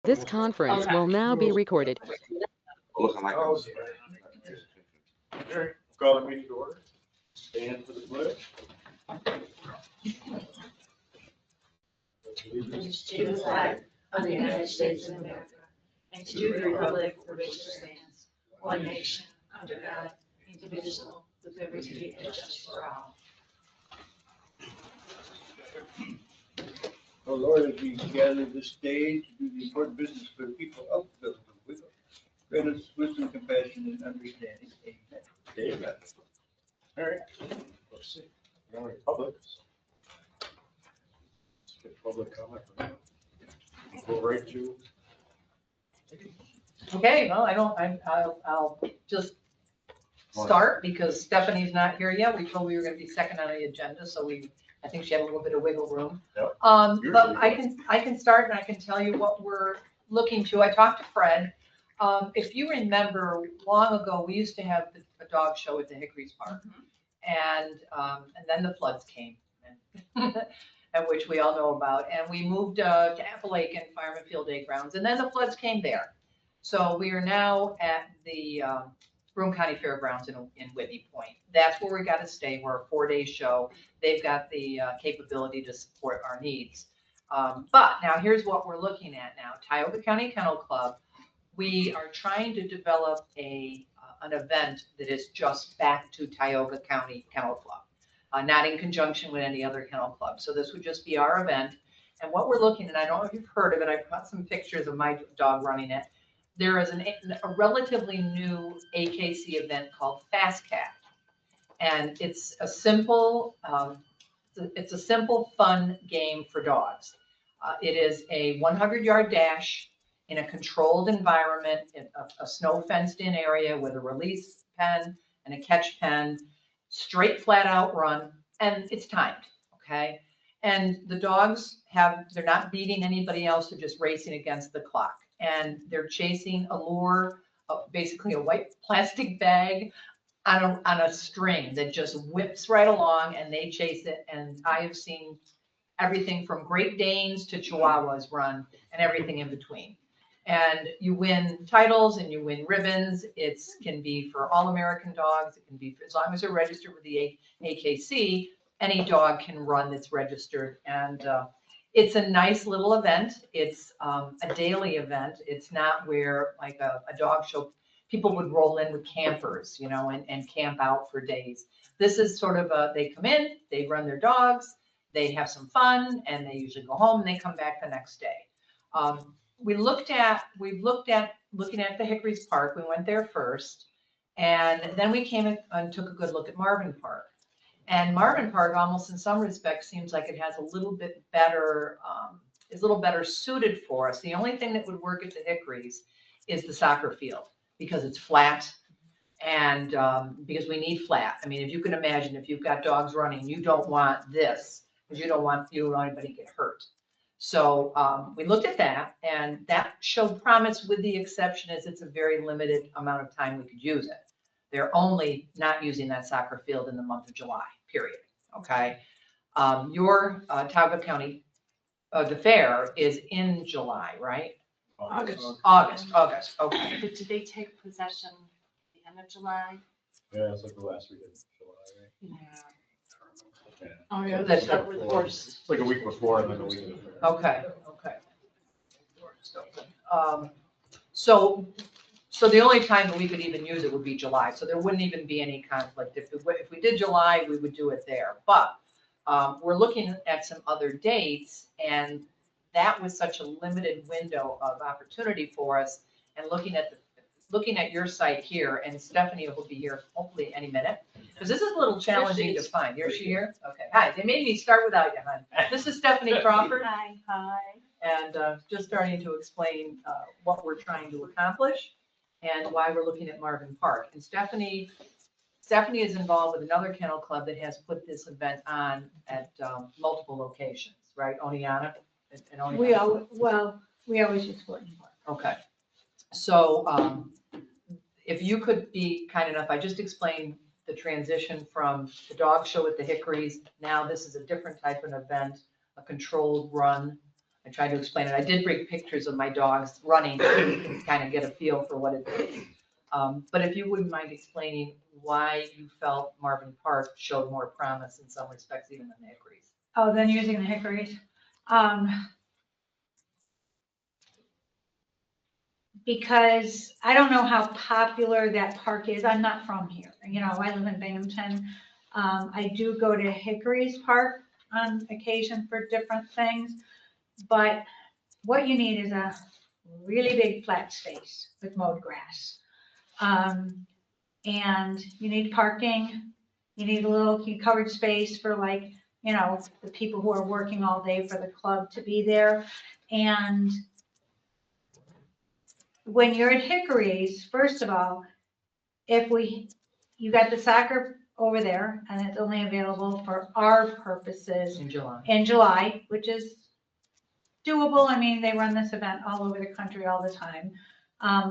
This conference will now be recorded. Oh, okay. Call the meeting to order. Stand for the pledge. Allegiance to the flag of the United States of America and to the republic for which it stands, one nation, under God, indivisible, with liberty and justice for all. Oh Lord, as we gather this day to do the important business for the people of the village of Owego, grant us wisdom, compassion, and understanding. Amen. Amen. All right. Let's see. Public. Let's get public comment. Go right to. Okay, well, I'll just start because Stephanie's not here yet. We told we were gonna be second on the agenda, so I think she had a little bit of wiggle room. Yep. But I can start and I can tell you what we're looking to. I talked to Fred. If you remember, long ago, we used to have a dog show at the Hickory's Park. And then the floods came, and which we all know about. And we moved to Apple Lake and Fireman Field Day grounds, and then the floods came there. So we are now at the Broome County Fairgrounds in Whitney Point. That's where we got to stay. We're a 4-day show. They've got the capability to support our needs. But now here's what we're looking at now. Tioga County Kennel Club, we are trying to develop an event that is just back to Tioga County Kennel Club, not in conjunction with any other kennel club. So this would just be our event. And what we're looking at, I don't know if you've heard of it, I've got some pictures of my dog running it. There is a relatively new AKC event called Fast Cat. And it's a simple, fun game for dogs. It is a 100-yard dash in a controlled environment, in a snow fenced in area with a release pen and a catch pen, straight flat out run, and it's timed, okay? And the dogs they're not beating anybody else, they're just racing against the clock. And they're chasing a lure, basically a white plastic bag on a string that just whips right along, and they chase it. And I have seen everything from Great Danes to Chihuahuas run and everything in between. And you win titles and you win ribbons. It can be for all American dogs. It can be as long as they're registered with the AKC, any dog can run that's registered. And it's a nice little event. It's a daily event. It's not where like a dog show, people would roll in with campers, and camp out for days. This is sort of they come in, they run their dogs, they have some fun, and they usually go home and they come back the next day. We've looked at looking at the Hickory's Park. We went there first, and then we came and took a good look at Marvin Park. And Marvin Park, almost in some respects, seems like it has a little bit better, is a little better suited for us. The only thing that would work at the Hickory's is the soccer field because it's flat, and because we need flat. I mean, if you can imagine, if you've got dogs running, you don't want this because you don't want anybody to get hurt. So we looked at that, and that showed promise, with the exception is it's a very limited amount of time we could use it. They're only not using that soccer field in the month of July, period. Okay. Your Tioga County, the fair is in July, right? August. Okay. But did they take possession at the end of July? Yeah, it's like the last week of July, right? Yeah. Yeah. Oh, yeah, That's that was worse. It's like a week before and then a week of the fair. Okay. So the only time that we could even use it would be July. So there wouldn't even be any conflict. If we did July, we would do it there. But we're looking at some other dates, and that was such a limited window of opportunity for us. And looking at your site here, and Stephanie will be here hopefully any minute, because this is a little challenging to find. Here she here? Okay. Hi. They made me start without you, hon. This is Stephanie Crawford. Hi. And just starting to explain what we're trying to accomplish and why we're looking at Marvin Park. And Stephanie is involved with another kennel club that has put this event on at multiple locations, right, Oneonta? We always use Horton Park. Okay. So if you could be kind enough, I just explained the transition from the dog show at the Hickory's. Now this is a different type of event, a controlled run. I tried to explain it. I did bring pictures of my dogs running, so you can kind of get a feel for what it is. But if you wouldn't mind explaining why you felt Marvin Park showed more promise in some respects, even than the Hickories. Oh, then using the hickories. Because I don't know how popular that park is. I'm not from here. You know, I live in Binghamton. I do go to Hickories Park on occasion for different things. But what you need is a really big flat space with mowed grass. And you need parking. You need a little covered space for, like, you know, the people who are working all day for the club to be there. And when you're at Hickories, first of all, you got the soccer over there, and it's only available for our purposes In July. in July, which is doable. I mean, they run this event all over the country all the time.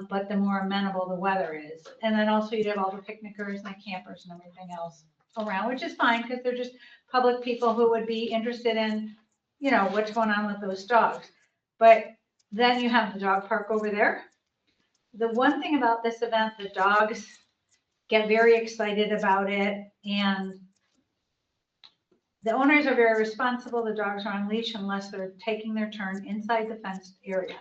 But the more amenable the weather is. And then also you have all the picnickers and the campers and everything else around, which is fine because they're just public people who would be interested in, you know, what's going on with those dogs. But then you have the dog park over there. The one thing about this event, the dogs get very excited about it, and the owners are very responsible. The dogs are on leash unless they're taking their turn inside the fenced area.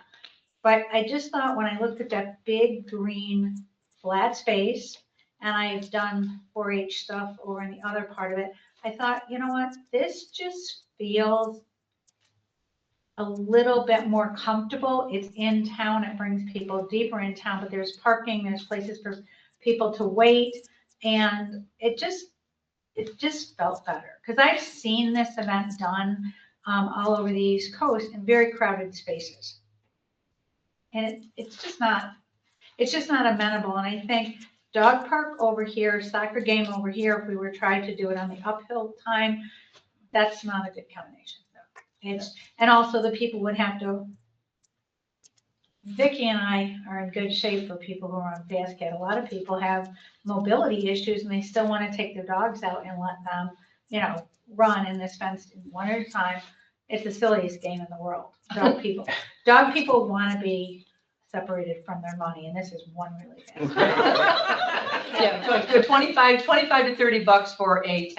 But I just thought when I looked at that big green flat space, and I've done 4-H stuff over in the other part of it, I thought, you know what, this just feels a little bit more comfortable. It's in town, it brings people deeper in town, but there's parking, there's places for people to wait, and it just felt better. Because I've seen this event done all over the East Coast in very crowded spaces. And it's just not amenable. And I think dog park over here, soccer game over here, if we were trying to do it on the uphill time, that's not a good combination. And also the people would have to, Vicki and I are in good shape for people who are on fast cat. A lot of people have mobility issues and they still want to take their dogs out and let them, you know, run in this fenced one at a time. It's the silliest game in the world. Dog people want to be separated from their money, and this is one really bad. Yeah, so 25 to $30 for a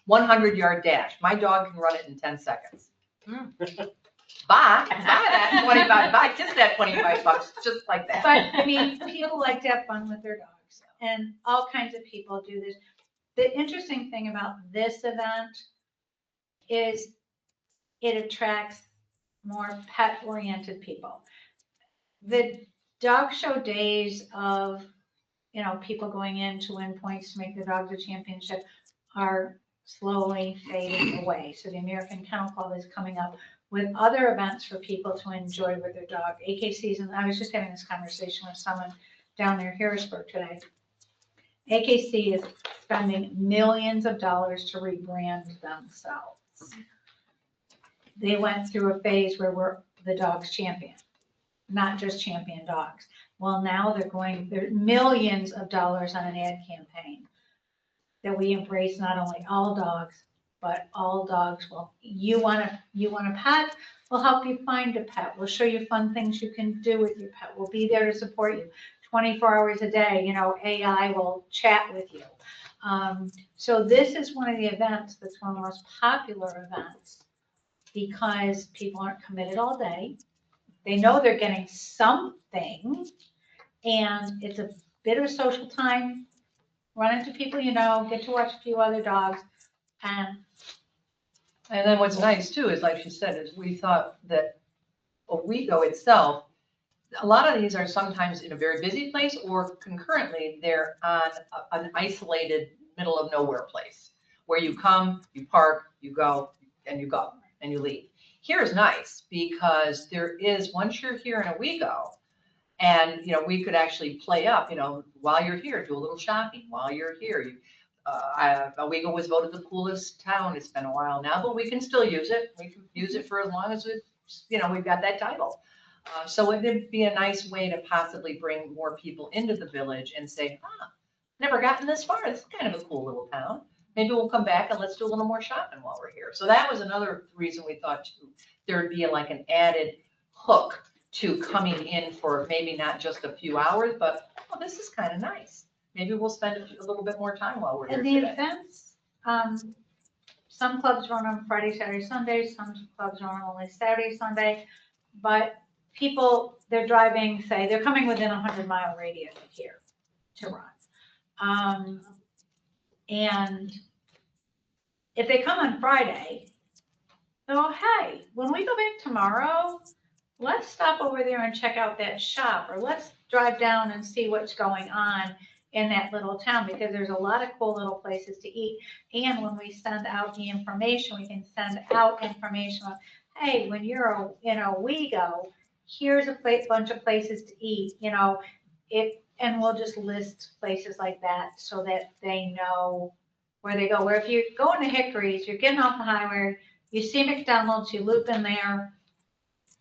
100-yard dash. My dog can run it in 10 seconds. Buy that 25, buy just that $25, just like that. But I mean, people like to have fun with their dogs, and all kinds of people do this. The interesting thing about this event is it attracts more pet-oriented people. The dog show days of, you know, people going in to win points to make the dogs a championship are slowly fading away. So the American Kennel Club is coming up with other events for people to enjoy with their dog. AKC's, and I was just having this conversation with someone down near Harrisburg today. AKC is spending millions of dollars to rebrand themselves. They went through a phase where we're the dog's champion, not just champion dogs. Well, now they're millions of dollars on an ad campaign that we embrace not only all dogs, but all dogs. Well, you want a pet? We'll help you find a pet. We'll show you fun things you can do with your pet. We'll be there to support you 24 hours a day. You know, AI will chat with you. So this is one of the events that's one of the most popular events because people aren't committed all day. They know they're getting something, and it's a bit of a social time. Run into people you know, get to watch a few other dogs, and then what's nice too is, like she said, is we thought that Owego itself, a lot of these are sometimes in a very busy place, or concurrently they're on an isolated middle of nowhere place where you come, you park, you go, and you leave. Here is nice because there is, once you're here in Owego, and, you know, we could actually play up, you know, while you're here, do a little shopping while you're here. Owego was voted the coolest town. It's been a while now, but we can still use it. We can use it for as long as we've got that title. So it'd be a nice way to possibly bring more people into the village and say, never gotten this far. This is kind of a cool little town. Maybe we'll come back and let's do a little more shopping while we're here. So that was another reason we thought too. there'd be like an added hook to coming in for maybe not just a few hours, but, oh, this is kind of nice. Maybe we'll spend a little bit more time while we're here And the today. events, some clubs run on Friday, Saturday, Sunday, some clubs run only Saturday, Sunday. But people, they're driving, say, they're coming within 100-mile radius of here to run. And if they come on Friday, oh, hey, when we go back tomorrow, let's stop over there and check out that shop, or let's drive down and see what's going on in that little town, because there's a lot of cool little places to eat. And when we send out the information, we can send out information on, hey, when you're in Owego, here's a bunch of places to eat, and we'll just list places like that so that they know where they go. Where if you go into Hickory's, you're getting off the highway, you see McDonald's, you loop in there,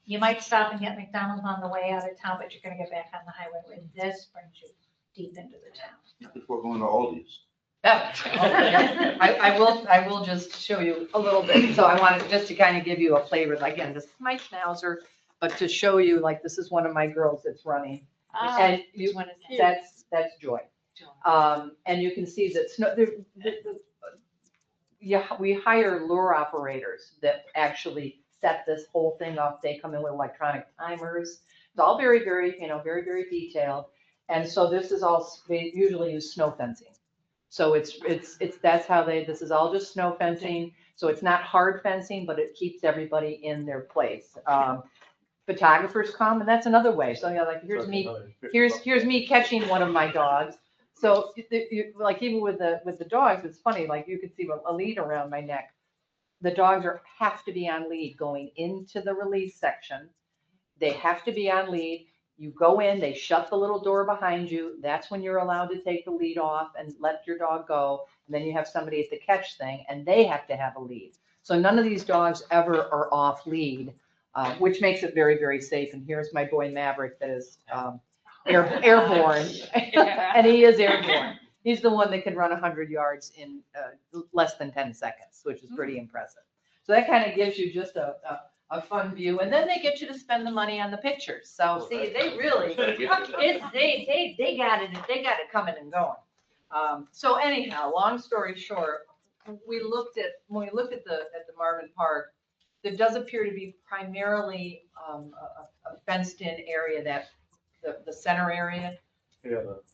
you might stop and get McDonald's on the way out of town, but you're gonna get back on the highway where this brings you deep into the town. Before going to Aldi's. Yeah, okay. I will just show you a little bit. So I wanted just to kind of give you a flavor. Again, this is my schnauzer, but to show you, like, this is one of my girls that's running. And you, Which one is that? that's Joy. Joy. And you can see that we hire lure operators that actually set this whole thing up. They come in with electronic timers. It's all very, very, very, very detailed. And so this is all, they usually use snow fencing. So that's how this is all just snow fencing. So it's not hard fencing, but it keeps everybody in their place. Photographers come, and that's another way. So like, here's me catching one of my dogs. So like, even with the dogs, it's funny, like you could see a lead around my neck. The dogs have to be on lead going into the release section. They have to be on lead. You go in, they shut the little door behind you. That's when you're allowed to take the lead off and let your dog go. And then you have somebody at the catch thing, and they have to have a lead. So none of these dogs ever are off lead, which makes it very, very safe. And here's my boy Maverick that is airborne, and he is airborne. He's the one that can run 100 yards in less than 10 seconds, which is pretty impressive. So that kind of gives you just a fun view, and then they get you to spend the money on the pictures. So see, they really, they got it coming and going. So anyhow, long story short, when we looked at the Marvin Park, there does appear to be primarily a fenced-in area, that the center area.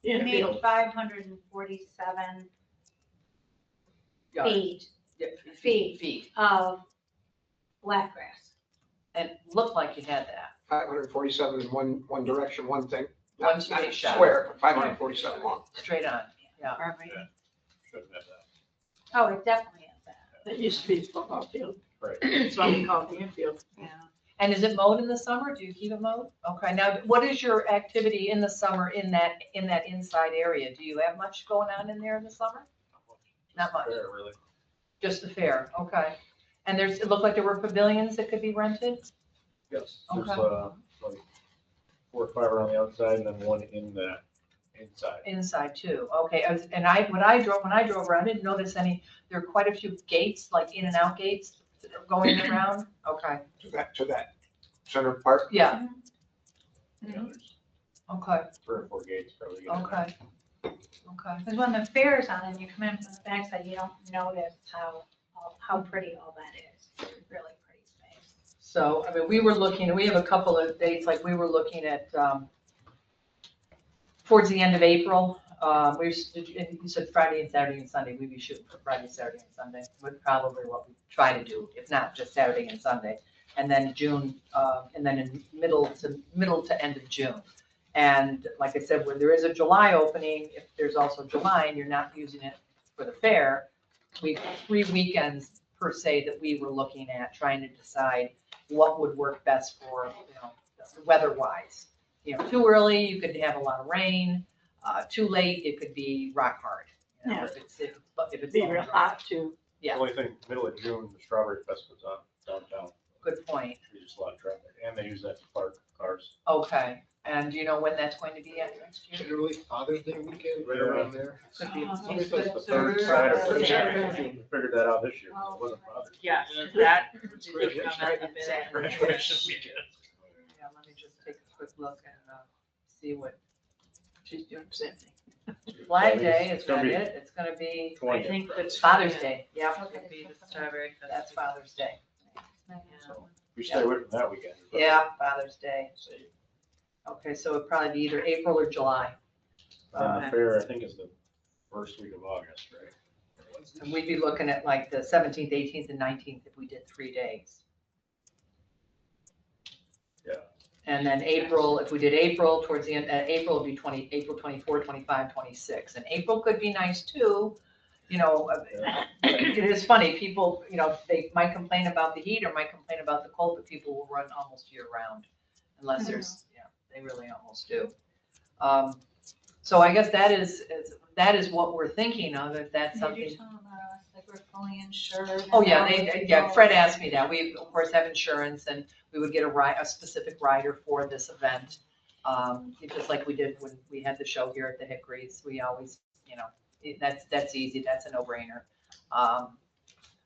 You need 547 feet of black grass. And looked like you had that. 547 in one direction, one thing. One Not straight shot. square, but 547 long. Straight on, yeah. Oh, it definitely is that. That used to be the football field. Right. That's why we call it the infield. Yeah. And is it mowed in the summer? Do you keep it mowed? Okay, now what is your activity in the summer in that inside area? Do you have much going on in there in the summer? Not much, Fair, really. just the fair, okay. And it looked like there were pavilions that could be rented? Yes, there's Okay. like 4 or 5 around the outside and then one in the inside. Inside too, okay. When I drove around, I didn't notice there are quite a few gates, like in and out gates going around, okay, To that center part. yeah, Yeah, there's okay, 3 or 4 gates probably. okay. Because when the fair is on and you come in from the backside, you don't notice how pretty all that is. It's really pretty space. So, I mean, we have a couple of dates, like we were looking at, towards the end of April, you said Friday and Saturday and Sunday, we'd be shooting for Friday, Saturday and Sunday, would probably what we try to do, if not just Saturday and Sunday. And then June, and then in middle to end of June. And like I said, when there is a July opening, if there's also July and you're not using it for the fair, we've 3 weekends per se that we were looking at, trying to decide what would work best for, weather-wise. Too early, you could have a lot of rain. Too late, it could be rock hard. Yeah. If it's Be long real dry. hot too. The only thing, middle of June, the Strawberry Festival's on downtown. Good point. There's just a lot of traffic, and they use that to park cars. Okay. And do you know when that's going to be at next year? Generally Father's Day weekend, right around there. Could be. Somebody says the third Saturday. We figured that out this year. It wasn't Father's Day. Yes, that did Graduation. come up a bit. Graduation weekend. Yeah, let me just take a quick look and see what. She's doing the same thing. Flag Day, is It's gonna that be- it? It's gonna be I think that's Father's Day, yeah, Would be the Strawberry Festival. that's Father's Day. We stay away from that weekend. Yeah, Father's Day. Okay, so it'd probably be either April or July. And the fair, I think, is the first week of August, right? And we'd be looking at like the 17th, 18th, and 19th if we did 3 days. Yeah. And then April, if we did April, towards the end, April would be April 24, 25, 26. And April could be nice too. You know, it is funny, people, you know, they might complain about the heat or might complain about the cold, but people will run almost year round. Unless there's, yeah, they really almost do. So I guess that is what we're thinking of, if that's Did something. you tell them about us, that we're fully insured? Oh, yeah, Fred asked me that. We, of course, have insurance and we would get a specific rider for this event. Just like we did when we had the show here at the Hickories. We always, you know, that's easy. That's a no-brainer.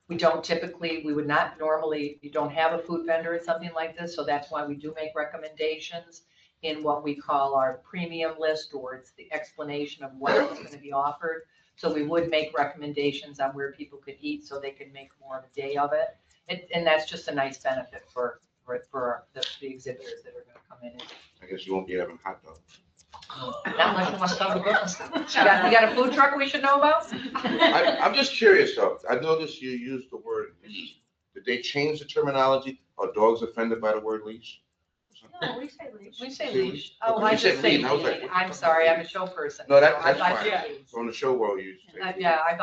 We don't typically, we would not normally, you don't have a food vendor at something like this. So that's why we do make recommendations in what we call our premium list, or it's the explanation of what is going to be offered. So we would make recommendations on where people could eat so they could make more of a day of it. And that's just a nice benefit for the exhibitors that are going to come in. I guess you won't be having hot dogs. Not unless you want to come to Brooklyn. You got a food truck we should know about? I'm just curious though. I noticed you used the word leash. Did they change the terminology? Are dogs offended by the word leash? No, we say leash. We say Say leash. Oh, You I said just say lead. I was like, lead. what the I'm fuck? sorry, I'm a show person. No, that's I fine. say lead. So in the show world, you say lead. Yeah, I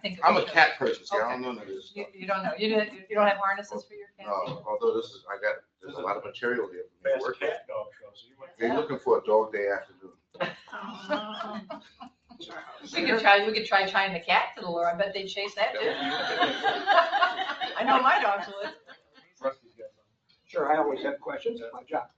think. of I'm a show. cat person. See, I Okay. don't know none of this stuff. You don't know, you don't have harnesses for your cat? No, although there's a lot of material here for me to Best work with. cat dog show, so you might. They're looking for a dog day afternoon. We could try tying the cat to the lure. I bet they'd chase that too. I know my dogs would. Rusty's got some. Sure, I always have questions, it's my job.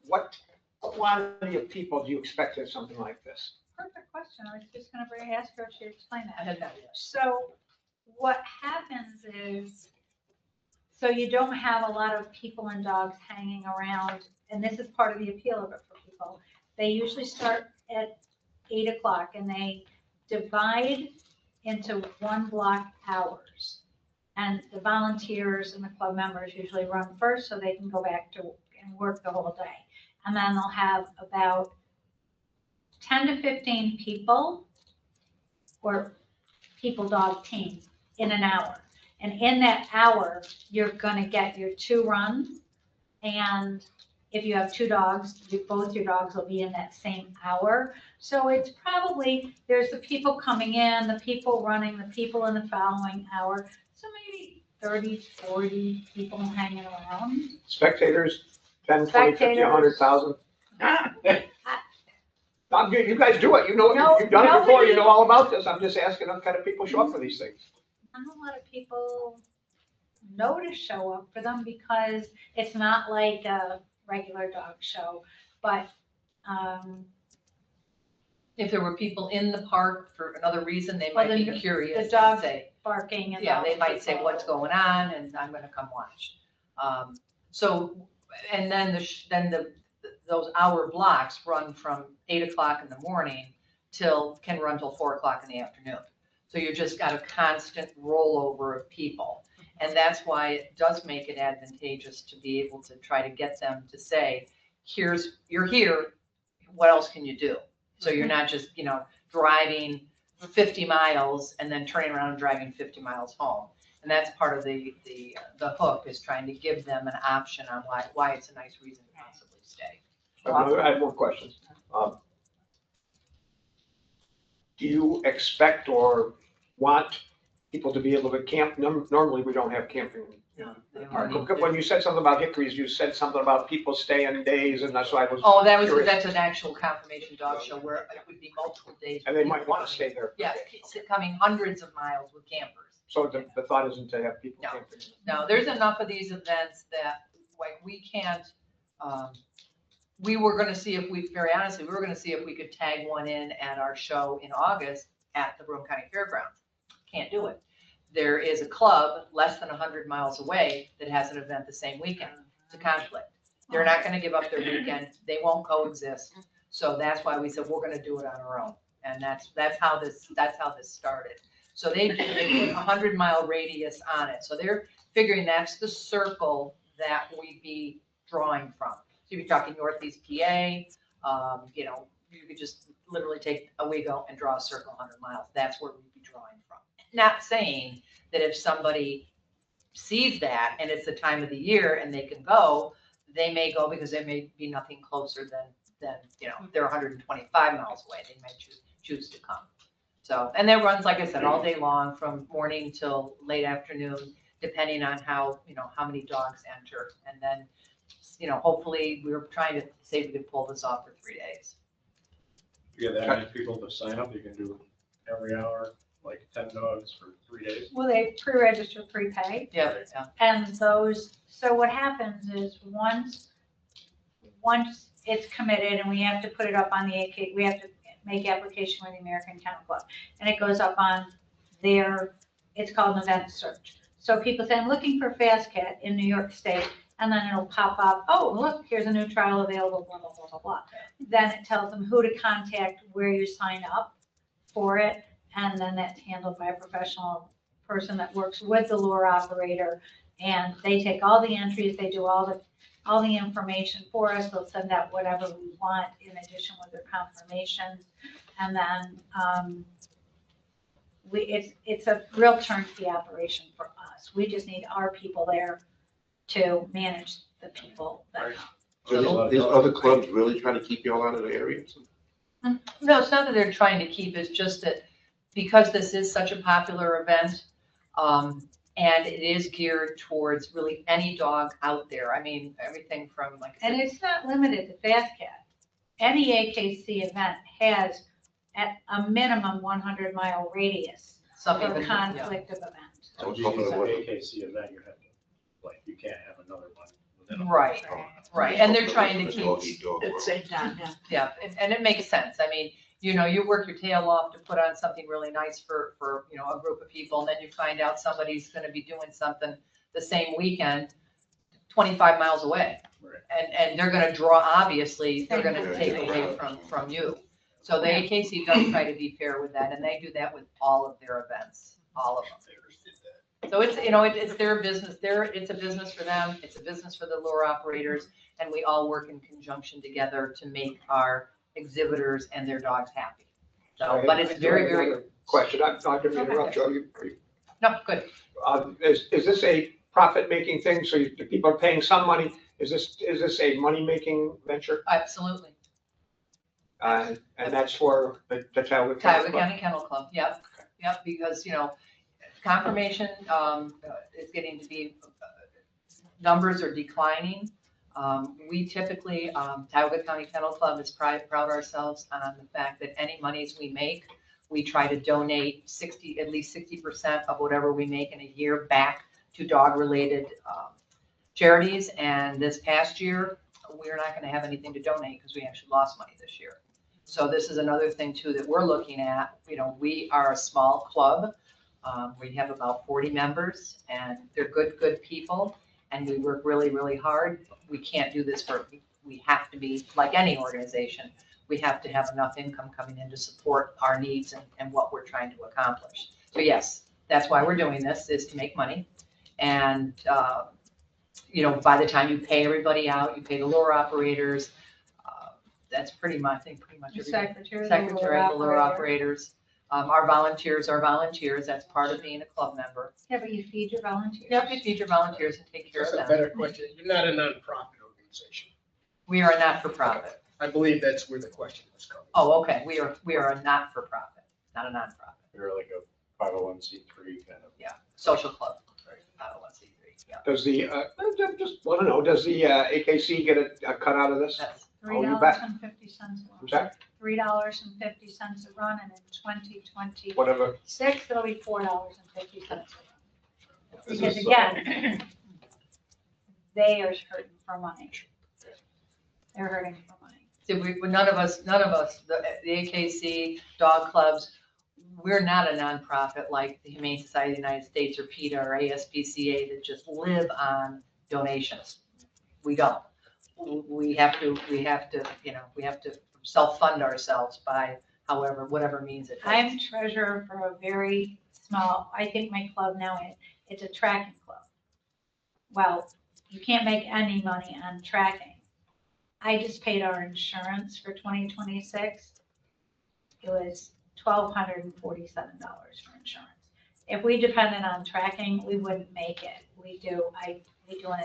What quantity of people do you expect in something like this? Perfect question. I was just gonna ask her if she'd explain I that. had that, yes. So what happens is, so you don't have a lot of people and dogs hanging around, and this is part of the appeal of it for people. They usually start at 8 o'clock and they divide into 1 block hours. And the volunteers and the club members usually run first so they can go back to and work the whole day. And then they'll have about 10 to 15 people or people dog team in an hour. And in that hour, you're gonna get your 2 runs. And if you have 2 dogs, both your dogs will be in that same hour. So it's probably, there's the people coming in, the people running, the people in the following hour. So maybe 30, 40 people hanging around. Spectators, 10, 20, 50, Spectators. 100,000? You guys do it, you know, No, you've done it before, nobody- you know all about this. I'm just asking what kind of people show up for these things. Not a lot of people know to show up for them because it's not like a regular dog show. But If there were people in the park for another reason, they Well, might be the curious and dogs say, barking and. yeah, all they might say, people- what's going on, and I'm gonna come watch. So, and then those hour blocks run from 8 o'clock in the morning can run till 4 o'clock in the afternoon. So you just got a constant rollover of people. And that's why it does make it advantageous to be able to try to get them to say, you're here, what else can you do? So you're not just, driving 50 miles and then turning around and driving 50 miles home. And that's part of the hook, is trying to give them an option on why it's a nice reason to possibly stay. I have more questions. Do you expect or want people to be able to camp? Normally, we don't have camping. They don't need to- When you said something about Hickories, you said something about people staying days, and that's why I was. Oh, curious. that's an actual confirmation dog show where it would be multiple days. And they might want to stay there. Yeah, coming hundreds of miles with campers. So the thought isn't to have people No. camping. No, there's enough of these events that, like, we can't, we were gonna see if we, very honestly, we were gonna see if we could tag one in at our show in August at the Broome County Fairgrounds. Can't do it. There is a club less than 100 miles away that has an event the same weekend. It's a conflict. They're not gonna give up their weekend. They won't coexist. So that's why we said, we're gonna do it on our own. And that's how this started. So they put a 100-mile radius on it. So they're figuring that's the circle that we'd be drawing from. So you're talking Northeast PA, you know, you could just literally take Owego and draw a circle 100 miles. That's where we'd be drawing from. Not saying that if somebody sees that and it's the time of the year and they can go, they may go because there may be nothing closer than you know, they're 125 miles away. They might choose to come. So, and that runs, like I said, all day long from morning till late afternoon, depending on how, you know, how many dogs enter. And then, you know, hopefully we were trying to say we could pull this off for 3 days. You get that many people to sign up, you can do every hour, like 10 dogs for 3 days. Well, they pre-register, prepay, Yeah, yeah. and those, so what happens is once it's committed and we have to put it up on the AK, we have to make application with the American Kennel Club, and it goes up on their, it's called an event search. So people say, I'm looking for Fast Cat in New York State, and then it'll pop up, oh, look, here's a new trial available, blah, blah, blah, blah, blah. Then it tells them who to contact, where you sign up for it, and then that's handled by a professional person that works with the lure operator, and they take all the entries, they do all the information for us, they'll send out whatever we want in addition with their confirmations, and then it's a real turnkey operation for us. We just need our people there to manage the people that come. So these other clubs really trying to keep y'all out of the area? No, it's not that they're trying to keep, it's just that because this is such a popular event, and it is geared towards really any dog out there. I mean, everything from like. And it's not limited to Fast Cat. Any AKC event has at a minimum 100-mile radius Some for even, yeah. conflict of event. So it's If open it's to an what? AKC event, you have to, like, you can't have another one within a. Right, right. And they're trying to It's keep. dog eat dog world. Yeah, and it makes sense. I mean, you know, you work your tail off to put on something really nice for, you know, a group of people, and then you find out somebody's gonna be doing something the same weekend, 25 miles away. Right. And they're gonna draw, obviously, they're gonna Yeah, take yeah. away from you. So the AKC does try to be fair with that, and they do that with all of their events, all of them. So it's, you know, it's their business, it's a business for them, it's a business for the lure operators, and we all work in conjunction together to make our exhibitors and their dogs happy. So, but it's very, very, Question, I'm not gonna interrupt you. no, good. Is this a profit-making thing? So the people are paying some money. Is this a money-making venture? Absolutely. And that's for the Tioga Kennel Tioga Club? County Kennel Club, yep, because, you know, confirmation is getting to be, numbers are declining. We typically, Tioga County Kennel Club is proud ourselves on the fact that any monies we make, we try to donate at least 60% of whatever we make in a year back to dog-related charities. And this past year, we're not gonna have anything to donate because we actually lost money this year. So this is another thing too that we're looking at. You know, we are a small club. We have about 40 members, and they're good people, and we work really, really hard. We can't do this we have to be, like any organization, we have to have enough income coming in to support our needs and what we're trying to accomplish. So yes, that's why we're doing this, is to make money. And, you know, by the time you pay everybody out, you pay the lure operators, that's pretty much, I think pretty much everybody. Secretary, the lure operators. Our volunteers are volunteers. That's part of being a club member. Yeah, but you feed your volunteers. Yep, you feed your volunteers and take care of That's a them. better question. You're not a nonprofit organization. We are a not-for-profit. I believe that's where the question was coming. Oh, okay. We are a not-for-profit, not a nonprofit. You're like a 501c3 kind of. Yeah, social club. Right. 501c3, yeah. Does the, I just want to know, does the AKC get a cut out of this? That's, you bet. $3.50 a I'm run. sorry? $3.50 a run, and in 2026, Whatever. it'll be $4.50 a run. This Because is, again, they are hurting for money. They're hurting for money. See, none of us, the AKC, dog clubs, we're not a nonprofit like the Humane Society of the United States or PETA or ASPCA that just live on donations. We don't. We have to, we have to self-fund ourselves by whatever means it takes. I'm treasurer for a very small, I think my club now, it's a tracking club. Well, you can't make any money on tracking. I just paid our insurance for 2026. It was $1,247 for insurance. If we depended on tracking, we wouldn't make it. We do an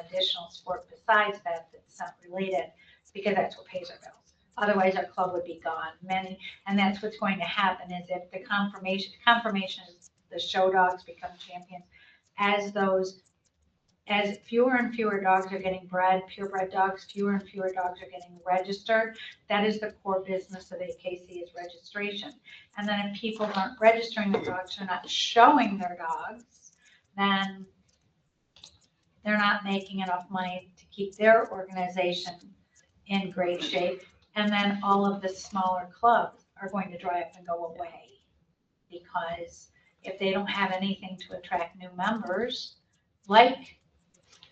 additional sport besides that that's not related, because that's what pays our bills. Otherwise, our club would be gone. And that's what's going to happen is if the confirmation is the show dogs become champions, as fewer and fewer dogs are getting bred, purebred dogs, fewer and fewer dogs are getting registered. That is the core business of AKC is registration. And then if people aren't registering their dogs, they're not showing their dogs, then they're not making enough money to keep their organization in great shape. And then all of the smaller clubs are going to dry up and go away, because if they don't have anything to attract new members, like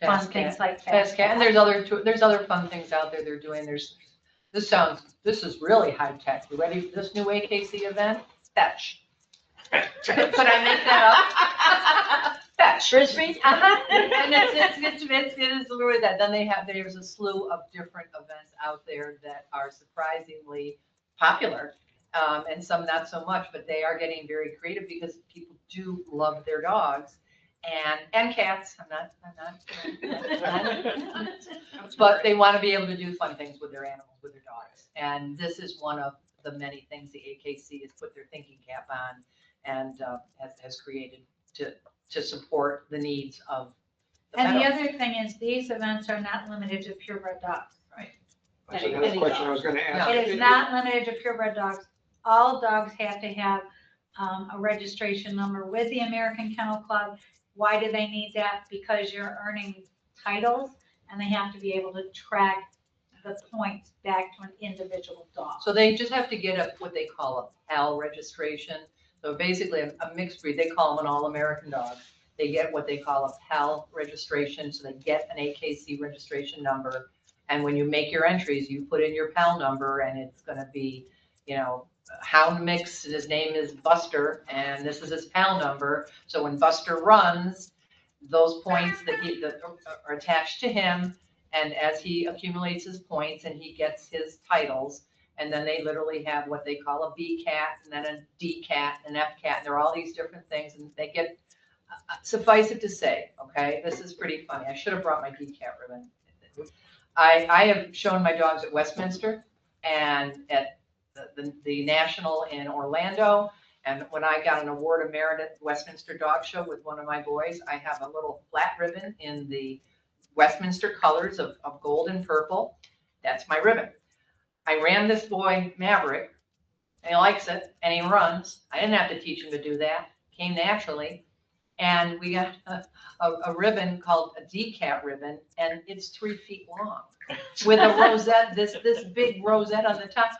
fun things like Fast Cat, and there's other fun things out there they're doing. This is really high tech. You ready for this new AKC event? Fetch. Could I make that up? Fetch. Frisbee? And it is really that. Then there's a slew of different events out there that are surprisingly popular, and some not so much, but they are getting very creative because people do love their dogs. And cats, but they want to be able to do fun things with their animals, with their dogs. And this is one of the many things the AKC has put their thinking cap on and has created to support the needs of the And the pet other thing is these events are not limited to purebred dogs. That's another question I was gonna ask. It is not limited to purebred dogs. All dogs have to have a registration number with the American Kennel Club. Why do they need that? Because you're earning titles and they have to be able to track the points back to an individual dog. So they just have to get what they call a PAL registration. So basically a mixed breed, they call them an all-American dog. They get what they call a PAL registration, so they get an AKC registration number. And when you make your entries, you put in your PAL number and it's gonna be, hound mix, his name is Buster, and this is his PAL number. So when Buster runs, those points that are attached to him, and as he accumulates his points and he gets his titles, and then they literally have what they call a B cat, and then a D cat, and an F cat, and there are all these different things, and they get, suffice it to say, okay, this is pretty funny. I should have brought my D cat ribbon. I have shown my dogs at Westminster and at the National in Orlando. And when I got an award of merit at Westminster Dog Show with one of my boys, I have a little flat ribbon in the Westminster colors of gold and purple. That's my ribbon. I ran this boy, Maverick, and he likes it, and he runs. I didn't have to teach him to do that. It came naturally. And we got a ribbon called a D-cat ribbon, and it's 3 feet long with a rosette, this big rosette on the top.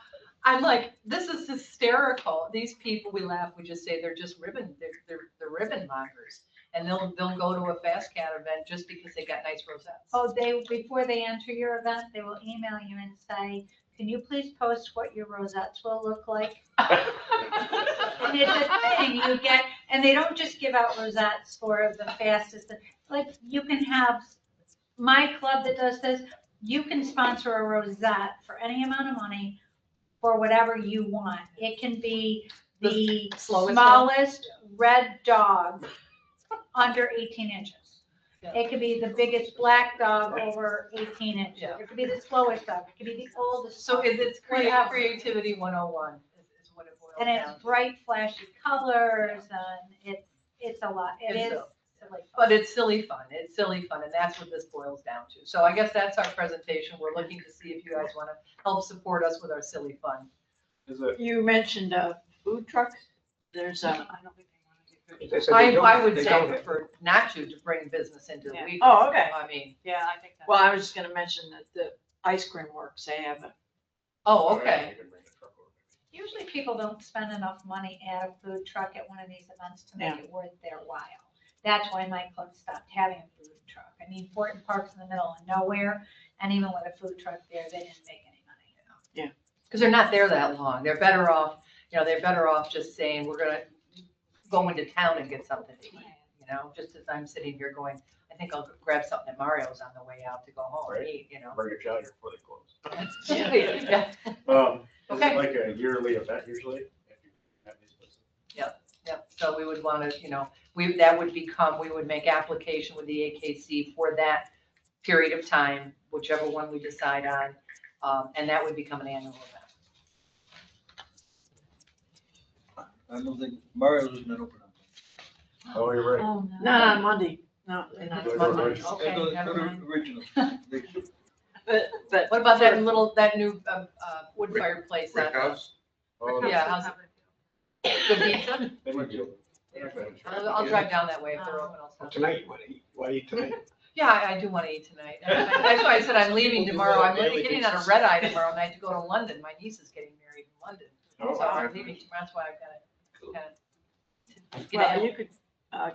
I'm like, this is hysterical. These people, we laugh, we just say they're just ribbon, they're ribbon mongers. And they'll go to a Fast Cat event just because they got nice rosettes. Oh, before they enter your event, they will email you and say, can you please post what your rosettes will look like? And it's a thing you get, and they don't just give out rosettes for the fastest, like you can have, my club that does this, you can sponsor a rosette for any amount of money for whatever you want. It can be the smallest red dog under 18 inches. It could be the biggest black dog over 18 inches. Yeah. It could be the slowest dog. It could be the oldest. So dog. it's Whatever. creativity 101 is what it boils And down it's to. bright, flashy colors, and it's a lot. It It's is a- silly fun. But it's silly fun. It's silly fun, and that's what this boils down to. So I guess that's our presentation. We're looking to see if you guys want to help support us with our silly fun. Is it, You mentioned food trucks. There's I don't think they want to do food. They said they don't- I would they say don't. prefer not to bring business into the Yeah. week. Oh, okay. I mean, Yeah, I think that. Well, I was just gonna mention that Ice Cream Works, they have a, Oh, okay. You can bring a truck over. Usually people don't spend enough money at a food truck at one of these events to make Yeah. it worth their while. That's why my club stopped having a food truck. I mean, Fortin Park's in the middle of nowhere, and even with a food truck there, they didn't make any money. Because they're not there that long. They're better off, they're better off just saying, we're gonna go into town and get something to eat, just as I'm sitting here going, I think I'll grab something at Mario's on the way out to go home and Right. eat, Bring a child here before they close. Yeah. Is Okay. it like a yearly event usually? If you have these places? Yep, so we would want to, we would make application with the AKC for that period of time, whichever one we decide on, and that would become an annual event. I don't think Mario's is not open. Oh, you're right. Oh, not on Monday, no. they're not. Go to Monday. original. Okay, Go to never mind. Original. They- But What about that new wood fireplace? Brick house? Oh, Yeah, how's it? Good pizza? They might be open. I'll drive down that way if they're open, I'll stop. Tonight, you want to eat tonight? Yeah, I do want to eat tonight. That's why I said I'm leaving tomorrow. I'm getting on a red eye tomorrow night to go to London. My niece is getting married in London. Oh, So I'm leaving tomorrow. That's why I've got to get well, out. you could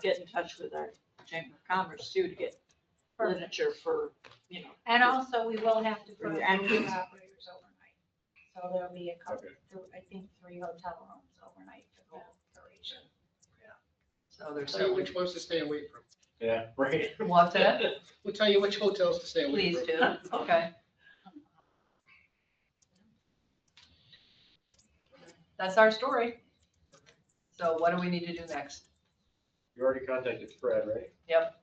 get in touch with our Chamber of Commerce too to get literature for, And also, we will have to put For in your food entrance. operators overnight. So there'll be a couple, Okay. I think 3 hotel rooms overnight for each. So there's Tell you certainly, which ones to stay away from. Yeah, right. what's that? We'll tell you which hotels to stay away Please from. do. Okay. That's our story. So what do we need to do next? You already contacted Fred, right? Yep.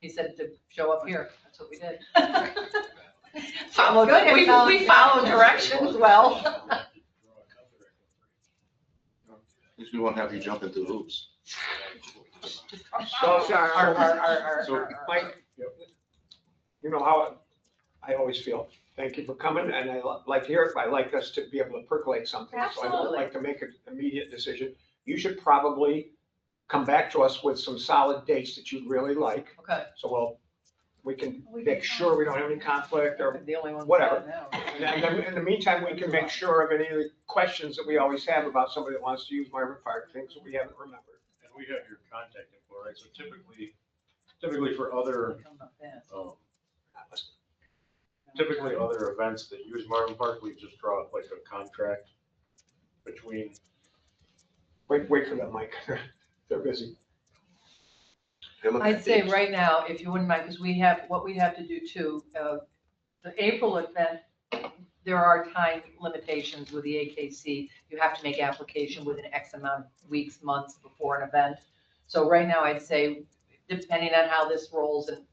He said to show up here. That's what we did. Followed, Good, we followed directions well. At least we won't have you jump into hoops. So, So Mike, you know how I always feel. Thank you for coming, and I like to hear it. I like us to be able to percolate something, so I don't Absolutely. like to make an immediate decision. You should probably come back to us with some solid dates that you'd really like, Okay. so we can We make can- sure we don't have any conflict or The only one. whatever. now. And then in the meantime, we can make sure of any of the questions that we always have about somebody that wants to use Marvin Park, things that we haven't remembered. And we have your contact info, right? So typically for other, typically other events that use Marvin Park, we just draw up like a contract between. Wait for that, Mike. They're busy. I'd say right now, if you wouldn't mind, because what we have to do too, the April event, there are time limitations with the AKC. You have to make application within X amount of weeks, months before an event. So right now, I'd say, depending on how this rolls in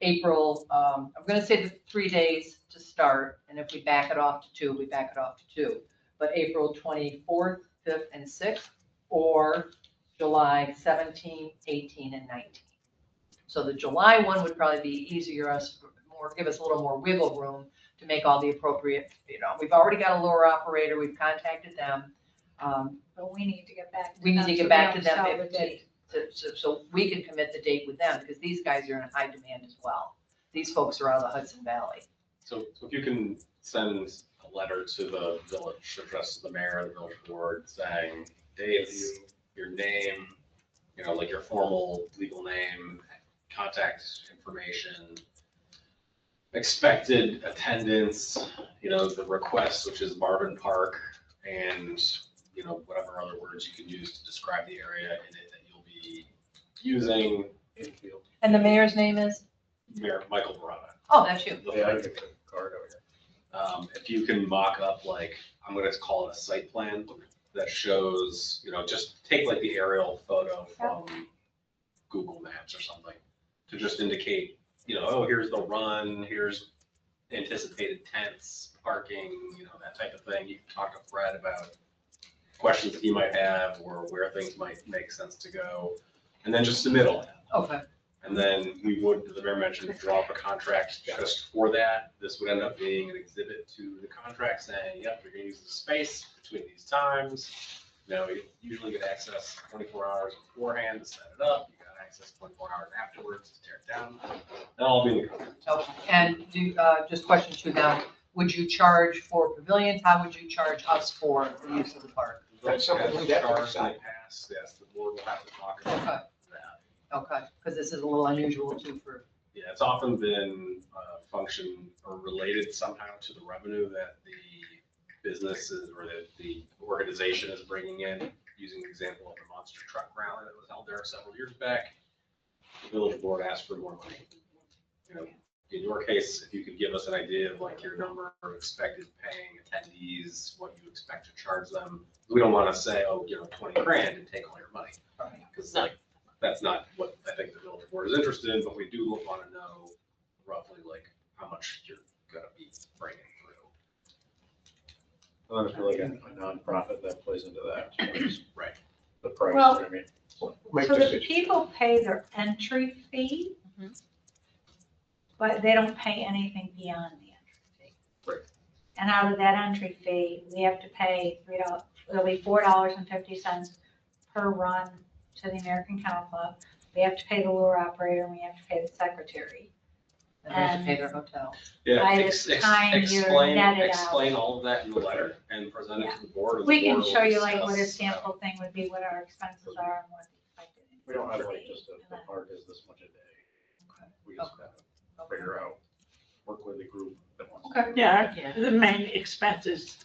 April, I'm gonna say the 3 days to start, and if we back it off to 2, we back it off to 2. But April 24th, 5th, and 6th, or July 17, 18, and 19. So the July one would probably be easier, give us a little more wiggle room to make all the appropriate, we've already got a lure operator, we've contacted them. But we need to get back to them. We need to so get we back to don't them sell the date. so we can commit the date with them, because these guys are in high demand as well. These folks are out of the Hudson Valley. So if you can send a letter to the village, addressed to the mayor and the village board saying dates, your name, like your formal legal name, contact information, expected attendance, the request, which is Marvin Park, and, whatever other words you can use to describe the area in it that you'll be using. And the mayor's name is? Mayor Michael Barata. Oh, that's you. Yeah, I get the card over here. If you can mock up, I'm gonna call it a site plan that shows, just take like the aerial photo from Google Maps or something to just indicate, oh, here's the run, here's anticipated tents, parking, that type of thing. You can talk to Fred about questions that he might have or where things might make sense to go, and then just submit all that. Okay. And then we would, as the mayor mentioned, draw up a contract just for that. This would end up being an exhibit to the contract saying, yep, you're gonna use the space between these times. You usually get access 24 hours beforehand to set it up. You gotta access 24 hours afterwards to tear it down. That'll all be in the contract. Okay. And do, just question two now, would you charge for pavilions? How would you charge us for the use of the park? That's something we have to Charged in decide. the past, yes, the board will have to talk about Okay. that. Okay, because this is a little unusual too for, Yeah, it's often been function or related somehow to the revenue that the businesses or that the organization is bringing in. Using the example of the monster truck rally that was held there several years back, the village board asked for more money. You know, in your case, if you could give us an idea of like your number of expected paying attendees, what you expect to charge them. We don't want to say, oh, 20 grand and take all your money. Because like, that's not what I think the village board is interested in, but we do want to know roughly like how much you're gonna be bringing through. Well, if you're like a nonprofit, that plays into that. Right. The price, Well, I mean. Make So the decisions. people pay their entry fee, but they don't pay anything beyond the entry fee. Right. And out of that entry fee, we have to pay it'll be $4.50 per run to the American Kennel Club. We have to pay the lure operator, and we have to pay the secretary. and they have to pay their hotel. Yeah, By the time you net it out. explain all of that in the letter and present it to the board. and the We can board will show you like what a discuss, sample thing would be, what our expenses are and what the expected. We don't have like increase just would be, the and park is this much a day. We just Okay. gotta figure out, work with the group that wants. Okay. Yeah, the main expenses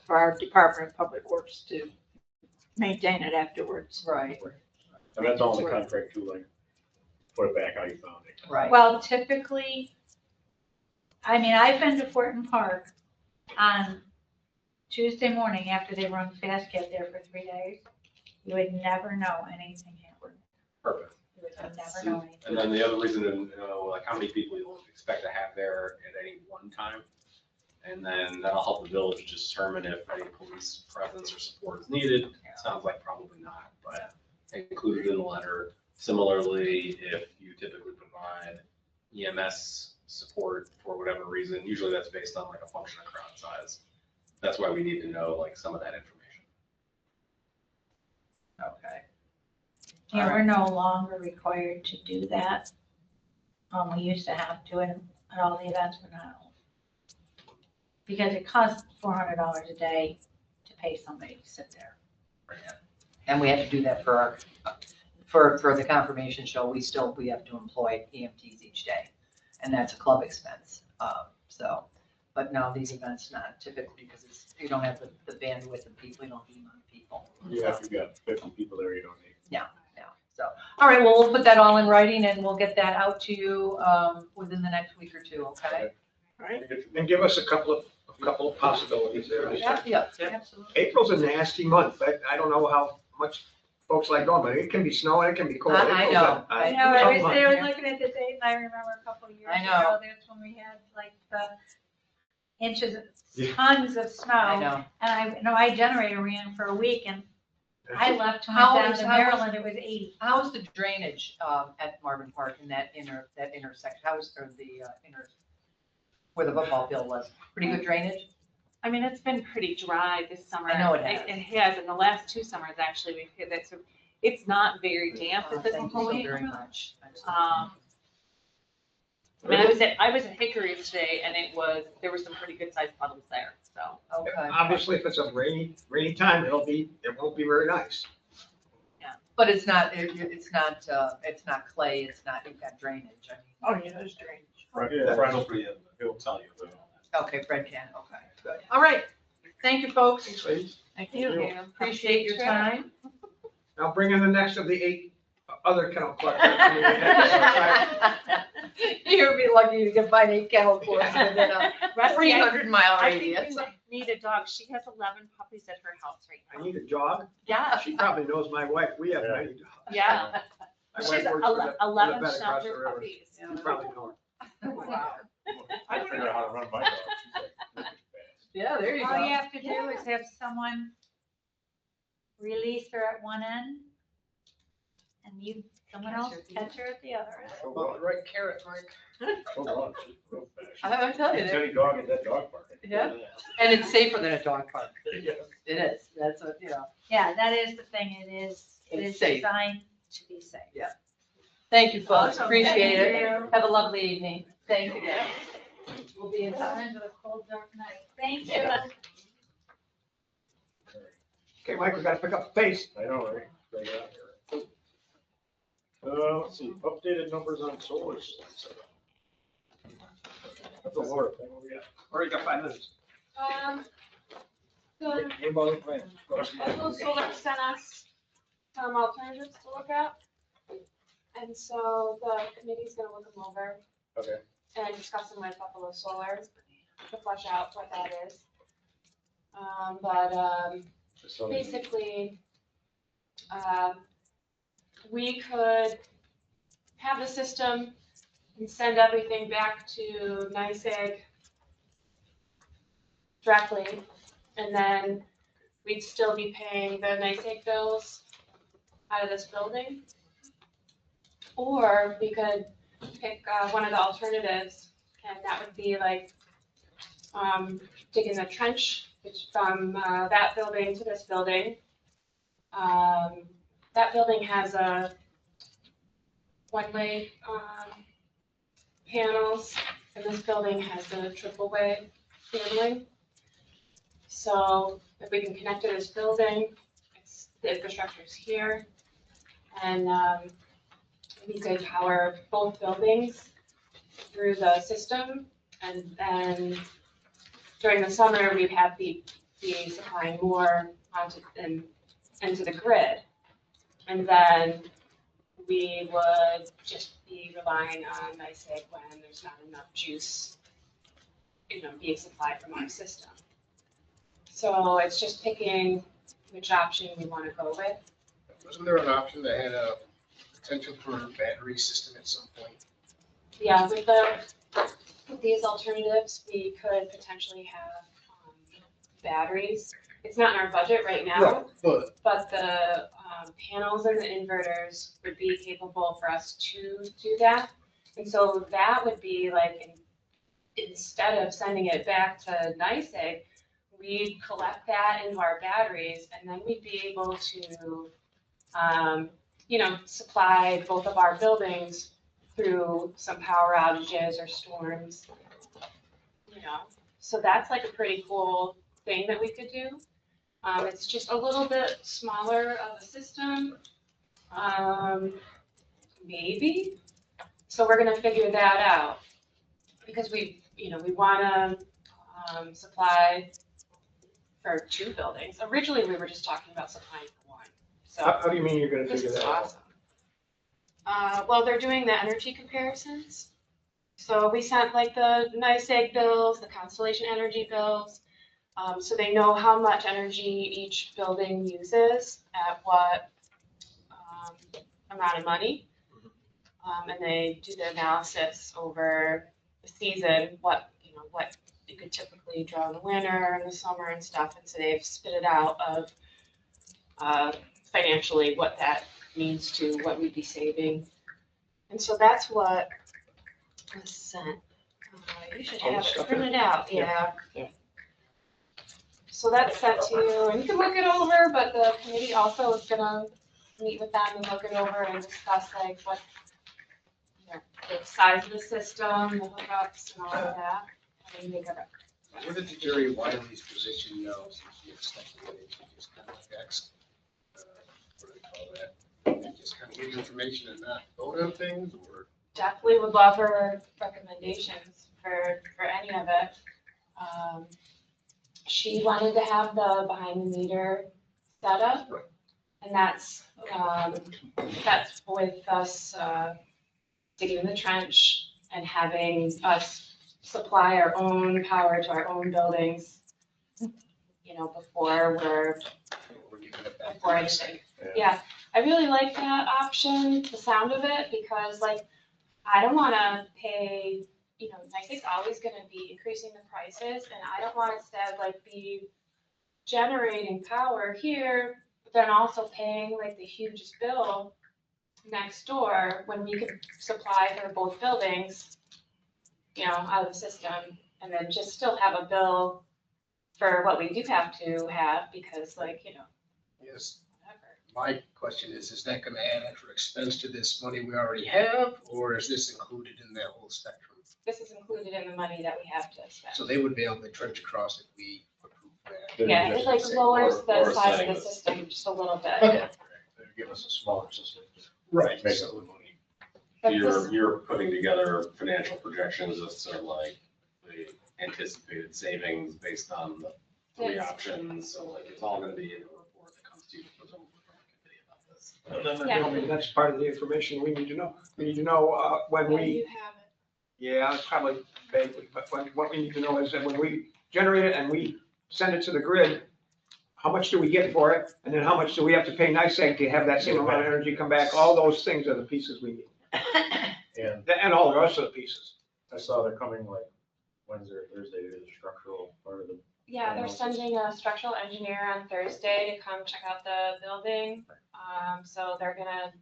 for our Department of Public Works to maintain it afterwards. Right, And that's all in the contract too, like, put it back how you found it. right. Well, typically, I mean, I've been to Fortin Park on Tuesday morning after they run Fast Cat there for 3 days. You would never know anything happened. Perfect. You would never know anything. And then the other reason to know, like, how many people you expect to have there at any one time. And then that'll help the village determine if any police presence or support is needed. It sounds like probably not, but included in the letter. Similarly, if you typically provide EMS support for whatever reason, usually that's based on like a function of crowd size. That's why we need to know like some of that information. Okay. Yeah, we're no longer required to do that. We used to have to at all the events, but not all. Because it costs $400 a day to pay somebody to sit there. And we have to do that for our, for the confirmation show, we have to employ EMTs each day. And that's a club expense. So, but no, these events not typically because you don't have the bandwidth of people, you don't need enough people. Yeah, if you've got 50 people there, you don't need. Yeah. So, all right, well, we'll put that all in writing and we'll get that out to you within the next week or two, okay? Right? And give us a couple of possibilities there. Yeah, absolutely. April's a nasty month. I don't know how much folks like going, but it can be snowing, it can be cold. I April's know. a- I know, I was tough there month. looking at the date and I remember a couple of years I ago, know. that's when we had like the inches, Yeah. tons of snow. I know. And I generator ran for a week and I left and How went down is- to how is- Maryland, it was 80. How's the drainage at Marvin Park in that intersection? How is where the football field was? Pretty good drainage? I mean, it's been pretty dry this summer. I know it has. It has, and the last 2 summers, actually, we've hit that, so it's not very damp at this Thank you so point. very much. I mean, I was at Hickory today, and there were some pretty good sized puddles there, so. Okay. Obviously, if it's a rainy time, it won't be very nice. But it's not clay, you've got drainage. I mean, Oh, yeah, there's drainage. Fred will be in, he'll tell you. okay, Fred can, okay, good. All right, thank you, folks. Thanks, ladies. Thank you. you. Appreciate your time. Now bring in the next of the 8 other kennel clubs. You'll be lucky to get find 8 kennel courses within a 300-mile I think radius. we need a dog. She has 11 puppies at her house right I now. need a dog. Yeah, She probably knows my wife. We have Yeah. many dogs. yeah. My She wife has works for the 11 vet across the shelter river. puppies. You probably know her. Wow. I figure out how to run my dog. She's like, Yeah, there you All you go. have to do is have someone release her at one end and someone else catch her at the other end. so Well, long. the right carrot, Mike. So long. She's real fast. I tell you, Any dog in that dog park. Yeah. and it's safer than a dog park. Yeah. It is, that's what, Yeah, that is the thing, it is It's safe. designed to be safe. Thank you, folks. Awesome. Appreciate Thank it. you. Have a lovely evening. Thank you. We'll be in time for the cold, dark night. Thank you. Okay, Mike, we gotta pick up the pace. I know, right? Bring it up here. Let's see, updated numbers on solar systems. That's a lot of thing we got. Already got 5 minutes. The What about the plan? Owego Solar sent us some alternatives to look at. And so the committee's gonna look them over Okay. and discuss them with Buffalo Solar to flesh out what that is. But So, basically, we could have the system and send everything back to NYSEG directly, and then we'd still be paying the NYSEG bills out of this building. Or we could pick one of the alternatives, and that would be like digging a trench from that building to this building. That building has a one-way panels, and this building has a triple-way paneling. So if we can connect to this building, the infrastructure's here, and we could power both buildings through the system, and then during the summer, we'd have be supplying more into the grid. And then we would just be relying on NYSEG when there's not enough juice, being supplied from our system. So it's just picking which option we want to go with. Wasn't there an option that had a potential for a battery system at some point? Yeah, with these alternatives, we could potentially have batteries. It's not in our budget right now, but the panels and the inverters would be capable for us to do that. And so that would be like, instead of sending it back to NYSEG, we'd collect that into our batteries, and then we'd be able to, supply both of our buildings through some power outages or storms. So that's like a pretty cool thing that we could do. It's just a little bit smaller of a system, maybe. So we're gonna figure that out, because we wanna supply for 2 buildings. Originally, we were just talking about supplying for 1. So How do you mean you're gonna this figure is that out? awesome. Well, they're doing the energy comparisons. So we sent like the NYSEG bills, the Constellation Energy bills, so they know how much energy each building uses at what amount of money. And they do the analysis over the season, what you could typically draw in the winter and the summer and stuff. And so they've spit it out of financially what that means to what we'd be saving. And so that's what was sent. You should have it printed out, yeah. So that's sent to you, and you can look it over, but the committee also is gonna meet with them and look it over and discuss like what, the size of the system, the hookups and all of that. How do you make it up? What did the jury Wiley's position know since you stepped away? She just kind of like asked, what do they call that? They just kind of give you information and not vote on things, or? Definitely would love her recommendations for any of it. She wanted to have the behind the meter setup, and that's with us digging the trench and having us supply our own power to our own buildings, before anything. Yeah, I really like that option, the sound of it, because like, I don't wanna pay, NYSEG's always gonna be increasing the prices, and I don't wanna instead like be generating power here, but then also paying like the hugest bill next door when we could supply for both buildings, out of the system, and then just still have a bill for what we do have to have, because like, Yes. whatever. My question is that gonna add extra expense to this money we already have, or is this included in that whole spectrum? This is included in the money that we have to spend. So they would be able to trench across if we approve that. Yeah, it like lowers Or the size of saying the this. system just a little bit. Okay. They give us a smaller system. Right. Make So- it money. But You're, this, you're putting together financial projections as to like the anticipated savings based on the three Yes. options, so like it's all gonna be in a report that comes to you presumably from a committee about this. And then, Yeah. I mean, that's part of the information we need to know. We need to know, when yeah, we, you have it. yeah, it's probably vaguely, but what we need to know is that when we generate it and we send it to the grid, how much do we get for it? And then how much do we have to pay NICEAG to have that same amount of energy come back? All those things are the pieces we need. And And all the rest of the pieces. I saw they're coming like Wednesday or Thursday to do the structural part of the. Yeah, they're analysis. sending a structural engineer on Thursday to come check out the building. So they're gonna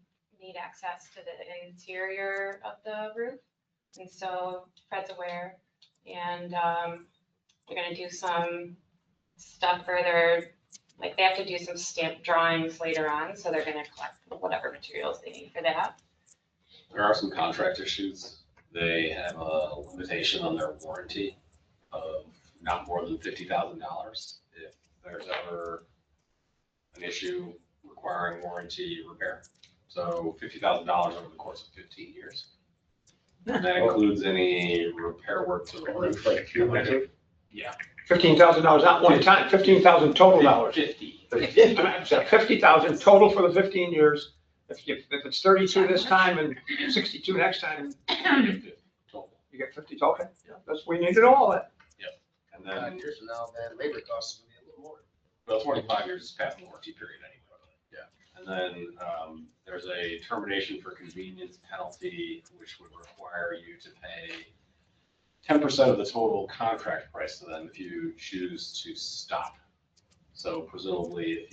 need access to the interior of the roof. And so Fred's aware, and, they're gonna do some stuff further, like they have to do some stamp drawings later on, so they're gonna collect whatever materials they need for that. There are some contract issues. They have a limitation on their warranty of not more than $50,000 if there's ever an issue requiring warranty repair. So $50,000 over the course of 15 years. And that includes any repair work to the roof. Like cumulative. Yeah. $15,000, not one time, 15,000 total dollars. 50. 50,000 total for the 15 years. If it's 32 this time and 62 next time, Total. you get 50, okay. That's, we need to know all that. And 5 then, years from now, then labor costs will be a little more. well, 25 years is past the warranty period anyway. Yeah. And then there's a termination for convenience penalty, which would require you to pay 10% of the total contract price to them if you choose to stop. So presumably if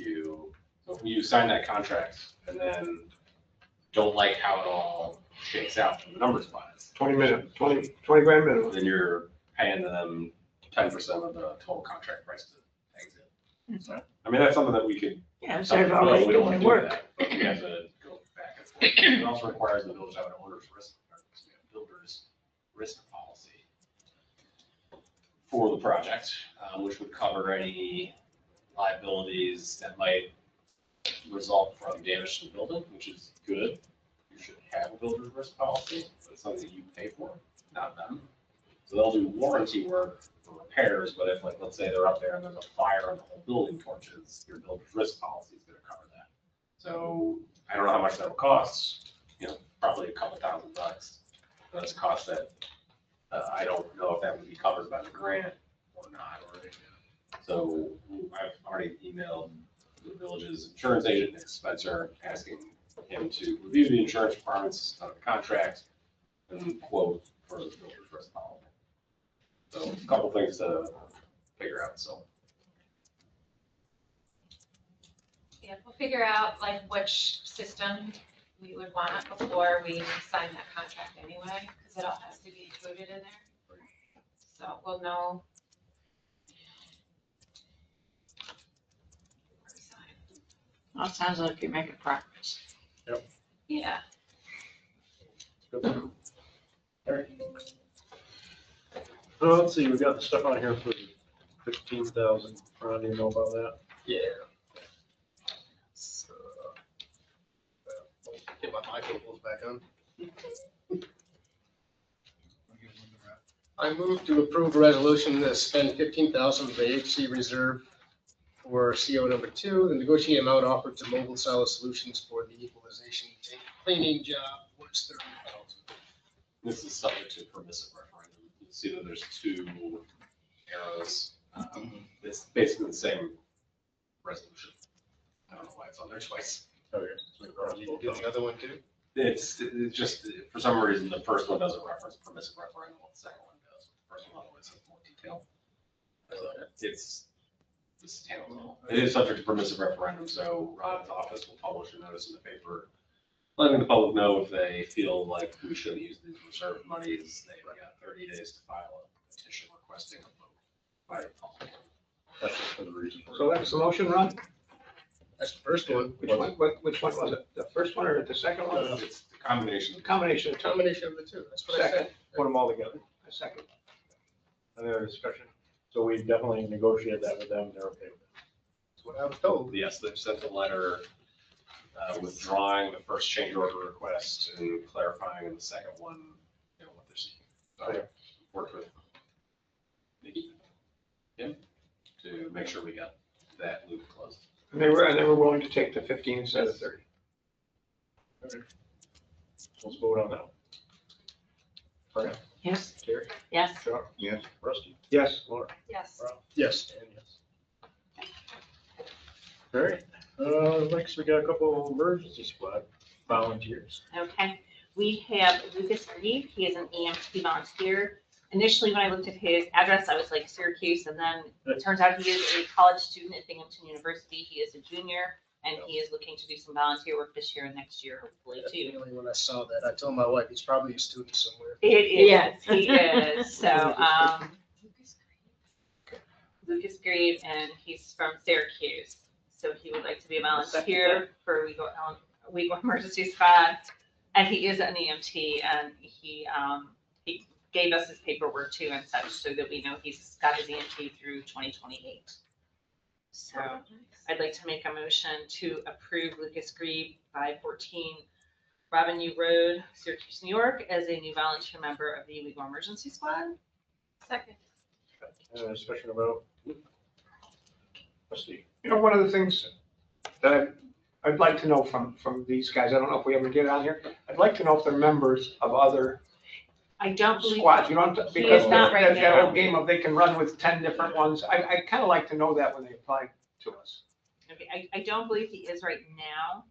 you sign that contract and then don't like how it all shakes out from the numbers wise, 20 grand minimum. then you're paying them 10% of the total contract price to exit. So, I mean, that's something that we could. Yeah, some they've people know already we don't wanna doing do work. that, but we have to go back and forth. It also requires the village to have an owner's risk, builder's risk policy for the project, which would cover any liabilities that might result from damage to the building, which is good. You should have a builder's risk policy, but it's something that you pay for, not them. So they'll do warranty work for repairs, but if like, let's say they're up there and there's a fire and the whole building torches, your builder's risk policy is gonna cover that. So I don't know how much that will cost, probably a couple $1,000. That's a cost that I don't know if that would be covered by the grant or not. So I've already emailed the village's insurance agent, Nick Spencer, asking him to review the insurance requirements of the contract and quote for the builder's risk policy. So a couple things to figure out, so. Yeah, we'll figure out like which system we would want before we sign that contract anyway, because it all has to be included in there. So we'll know. Well, it sounds like you're making progress. Yeah. All right. Well, let's see, we got the stuff on here for 15,000. Ron, do you know about that? Yeah. So, get my microphones back on. I move to approve a resolution to spend 15,000 of the HC reserve for CO number 2, the negotiated amount offered to Mobile Solid Solutions for the equalization tank cleaning job was 30,000. This is subject to permissive referendum. You see that there's two arrows. It's basically the same resolution. I don't know why it's on there twice. Okay. You can do the other one too? It's just, for some reason, the first one doesn't reference permissive referendum, while the second one does. The first one always has more detail. It's handled. It is subject to permissive referendum, so Ron's office will publish a notice in the paper letting the public know if they feel like we should use these reserve monies. They've got 30 days to file a petition requesting a vote by the public. That's just for the reason. So that's the motion, Ron? That's the first one. Which one was it? The first one or the second one? It's the combination. Combination of two. Combination of the two. That's what I Second. said. Put them all together. A second. Any other discussion? So we definitely negotiated that with them. They're okay with it. That's what I was told. Yes, they've sent a letter withdrawing the first change order request and clarifying in the second one, what they're seeking. So I worked with Nikki, to make sure we got that loop closed. And they were willing to take the 15 instead of 30. Okay. Let's vote on that. Fran, Yes. Terry, Yes. Chuck, Yes. Rusty, Yes. Laura, Yes. Ralph, Yes. and yes. All right, next we got a couple emergency squad volunteers. Okay, we have Lucas Reed, he is an EMT volunteer. Initially, when I looked at his address, I was like Syracuse, and then it turns out he is a college student at Binghamton University. He is a junior, and he is looking to do some volunteer work this year and next year, hopefully, That's too. really when I saw that. I told my wife, he's probably a student somewhere. It is, Yes. he is, so, Lucas Green, and he's from Syracuse. So he would like to be a volunteer for Owego Emergency Squad. And he is an EMT, and he gave us his paperwork too and such, so that we know he's got his EMT through 2028. So I'd like to make a motion to approve Lucas Green, 514 Robin U Road, Syracuse, New York, as a new volunteer member of the Owego Emergency Squad. Second. Any discussion about Rusty? One of the things that I'd like to know from these guys, I don't know if we ever get it on here, I'd like to know if they're members of other I don't believe. squads, you don't, He because is not right that now. whole game of they can run with 10 different ones, I kind of like to know that when they apply to us. Okay, I don't believe he is right now,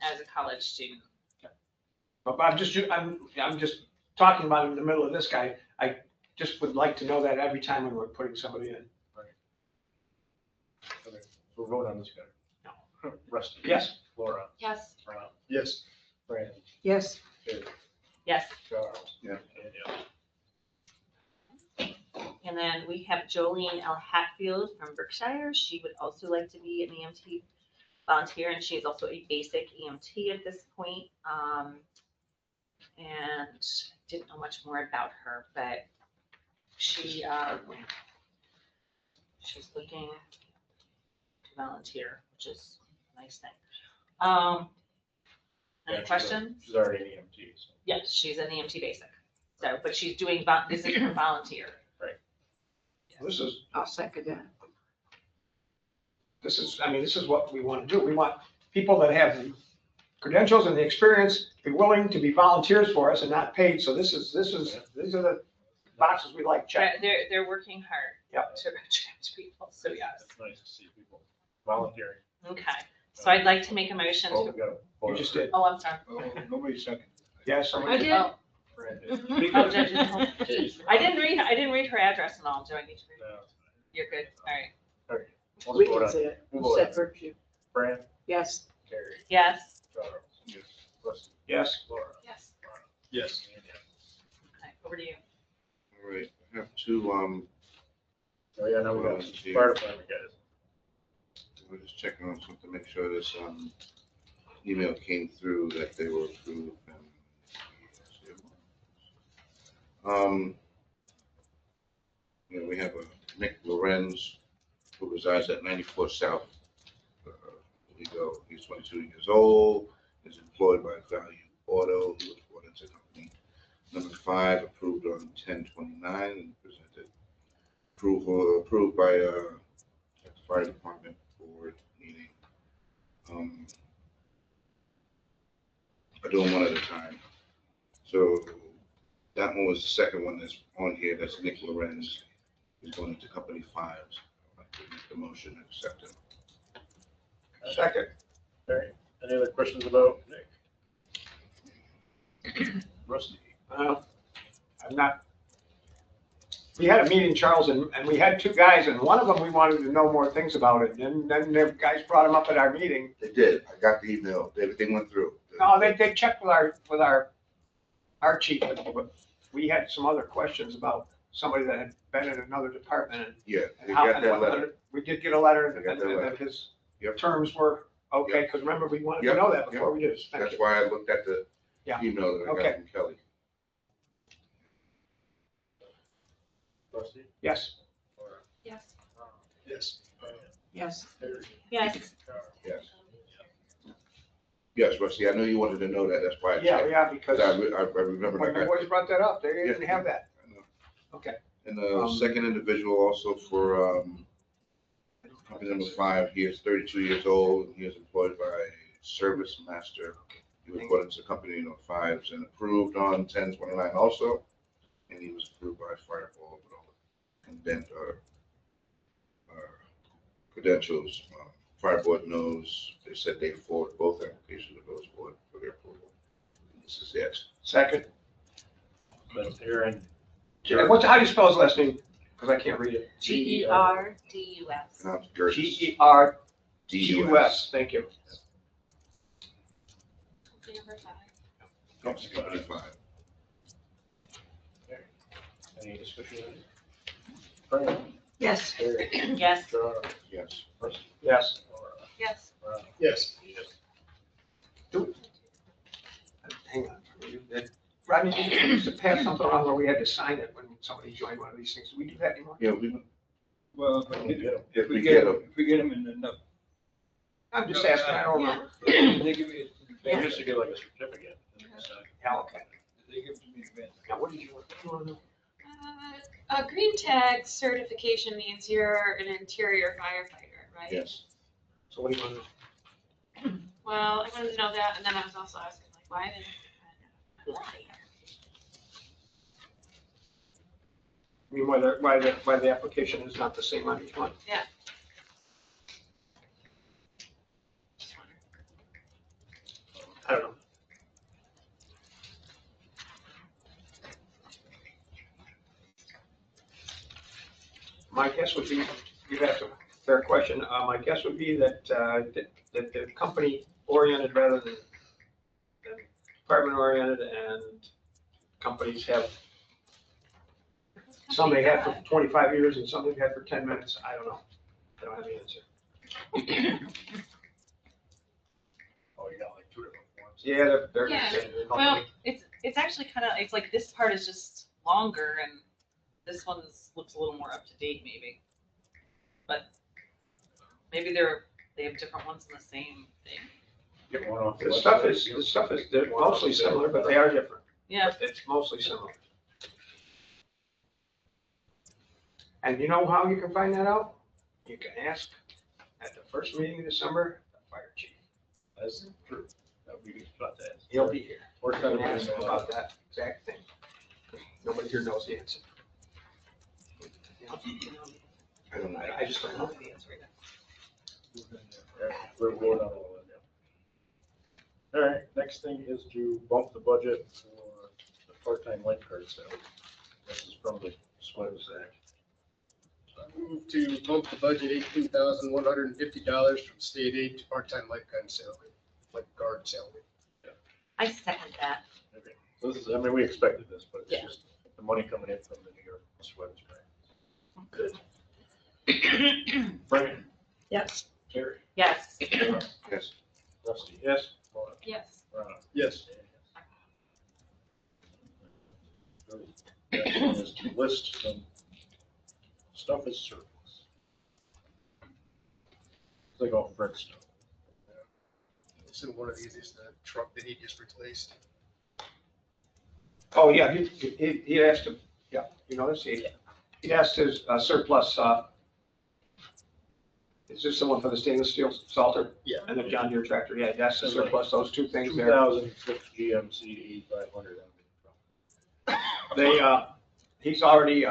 as a college student. But I'm just talking about in the middle of this guy, I just would like to know that every time when we're putting somebody in. Okay, we'll vote on this guy. No. Rusty. Yes. Laura, Yes. Ralph, Yes. Fran, Yes. Terry, Yes. Charles. Yeah. And yes. And then we have Jolene L. Hatfield from Berkshire. She would also like to be an EMT volunteer, and she is also a basic EMT at this point. And didn't know much more about her, but she's looking to volunteer, which is a nice thing. Yeah, Any questions? She's already an EMT, so. Yes, she's an EMT basic. So, but she's doing, this is her volunteer. This is, I'll second that. this is what we want to do. We want people that have the credentials and the experience, be willing to be volunteers for us and not paid. So these are the boxes we like checked. They're working hard. Yep. To attract people, so yes. That's nice to see people volunteering. Okay, so I'd like to make a motion Oh, to, we got You just did. oh, I'm sorry. Nobody seconded. Yes. I did. Oh, Fran did. oh, did you? Jeez. I didn't read her address and all. Do I need to read? No. You're good, all right. Let's We vote can on say it. We'll vote on Said it. virtue. Fran, Yes. Terry, Yes, Charles, Yes. Rusty, Yes. Laura. Yes. Yes. And yes. okay, over to you. All right, I have two, Oh, yeah, now we got fire department guys. we're just checking on something to make sure this, email came through that they were approved. We have a Nick Lorenz who resides at 94 South. Owego. He's 22 years old, is employed by Value Auto, who was brought into the company. Number 5, approved on 10/29 and presented. Approved by the fire department board meeting. I do them one at a time. So that one was the second one that's on here. That's Nick Lorenz. He's going into company 5. So I'd like to make the motion and accept him. Second. All right, any other questions about Nick? Rusty. I'm not. We had a meeting, Charles, and we had two guys, and one of them, we wanted to know more things about it. And then the guys brought him up at our meeting. They did. I got the email. Everything went through. No, they checked with our chief, but we had some other questions about somebody that had been in another department. Yeah, And they how, got that letter. we did get a letter They got that letter. that his Yep. terms were okay, because remember, we wanted to know that before we did this. Thank That's you. why I looked at the Yeah. email that I Okay. got from Kelly. Trustee? Yes. Yes. Yes. Yes. Yes. Yes. Yes, Rusty, I know you wanted to know that, that's why I checked. Yeah, because I remember. when the boys brought that up, they didn't have that. I know. Okay. And the second individual also for, company number 5, he is 32 years old, he is employed by Service Master. He was brought into company number 5s and approved on 10/29 also, and he was approved by Fire Board with all the credentials. Fire Board knows, they said they forwarded both applications to those board for their approval. This is it. Second. Madam Chair, And how do you spell his last name? Because I can't read it. GERDUS. Now it's Gertis. GERDUS. Thank you. Number 5. Yes, company 5. any discussion? Brian? Yes. Terry? Yes. John? Yes. Rusty? Yes. Laura? Yes. Ron? Yes. Hang on. I mean, we used to pass something around where we had to sign it when somebody joined one of these things. Do we do that anymore? Yeah, Well, if we get them. if we get them in enough. I'm just asking, I don't remember. They give me, They used to get like a certificate. Yeah, okay. they give it to me in advance. Now, what did you want to know? A green tag certification means you're an interior firefighter, right? Yes. So what do you want to know? Well, I wanted to know that, and then I was also asking, like, why didn't I apply? I mean, why the application is not the same on each one? Yeah. I don't know. My guess would be, you'd have to, fair question, my guess would be that the company oriented rather than department oriented, and companies have, some they had for 25 years and some they've had for 10 minutes, I don't know. I don't have the answer. Oh, you got like 2 different ones. Yeah, they're. Yeah. Well, it's actually kind of, it's like this part is just longer and this one looks a little more up to date maybe. But maybe they have different ones in the same thing. Get one off The stuff is, they're mostly similar, but they are different. Yeah. It's mostly similar. And you know how you can find that out? You can ask at the first meeting in December, the fire chief. That's true. That would be about that. He'll be here. Or You kind can of ask him about that exact thing. Nobody here knows the answer. I don't know. I just don't know the answer. We're going on all of them. All right, next thing is to bump the budget for the part-time lifeguard salary. This is from the Swims Act. Move to bump the budget $18,150 from state aid to part-time lifeguard salary. I second that. Okay, so this is, I mean, we expected this, but it's Yeah. just the money coming in from the New York Swims grant. Good. Brian? Yes. Terry? Yes. Yes. Rusty? Yes. Laura? Yes. Ron? Yes. Next one is to list some stuff as surplus. Like off Bridgestone. So one of these is the truck that he just replaced. Oh, yeah, he asked him, yeah, you notice, he asked his surplus, is this the one for the stainless steel salter? Yeah. And the John Deere tractor, yeah, he asked to surplus those two things there. 2006 GMC 8500. They, he's already,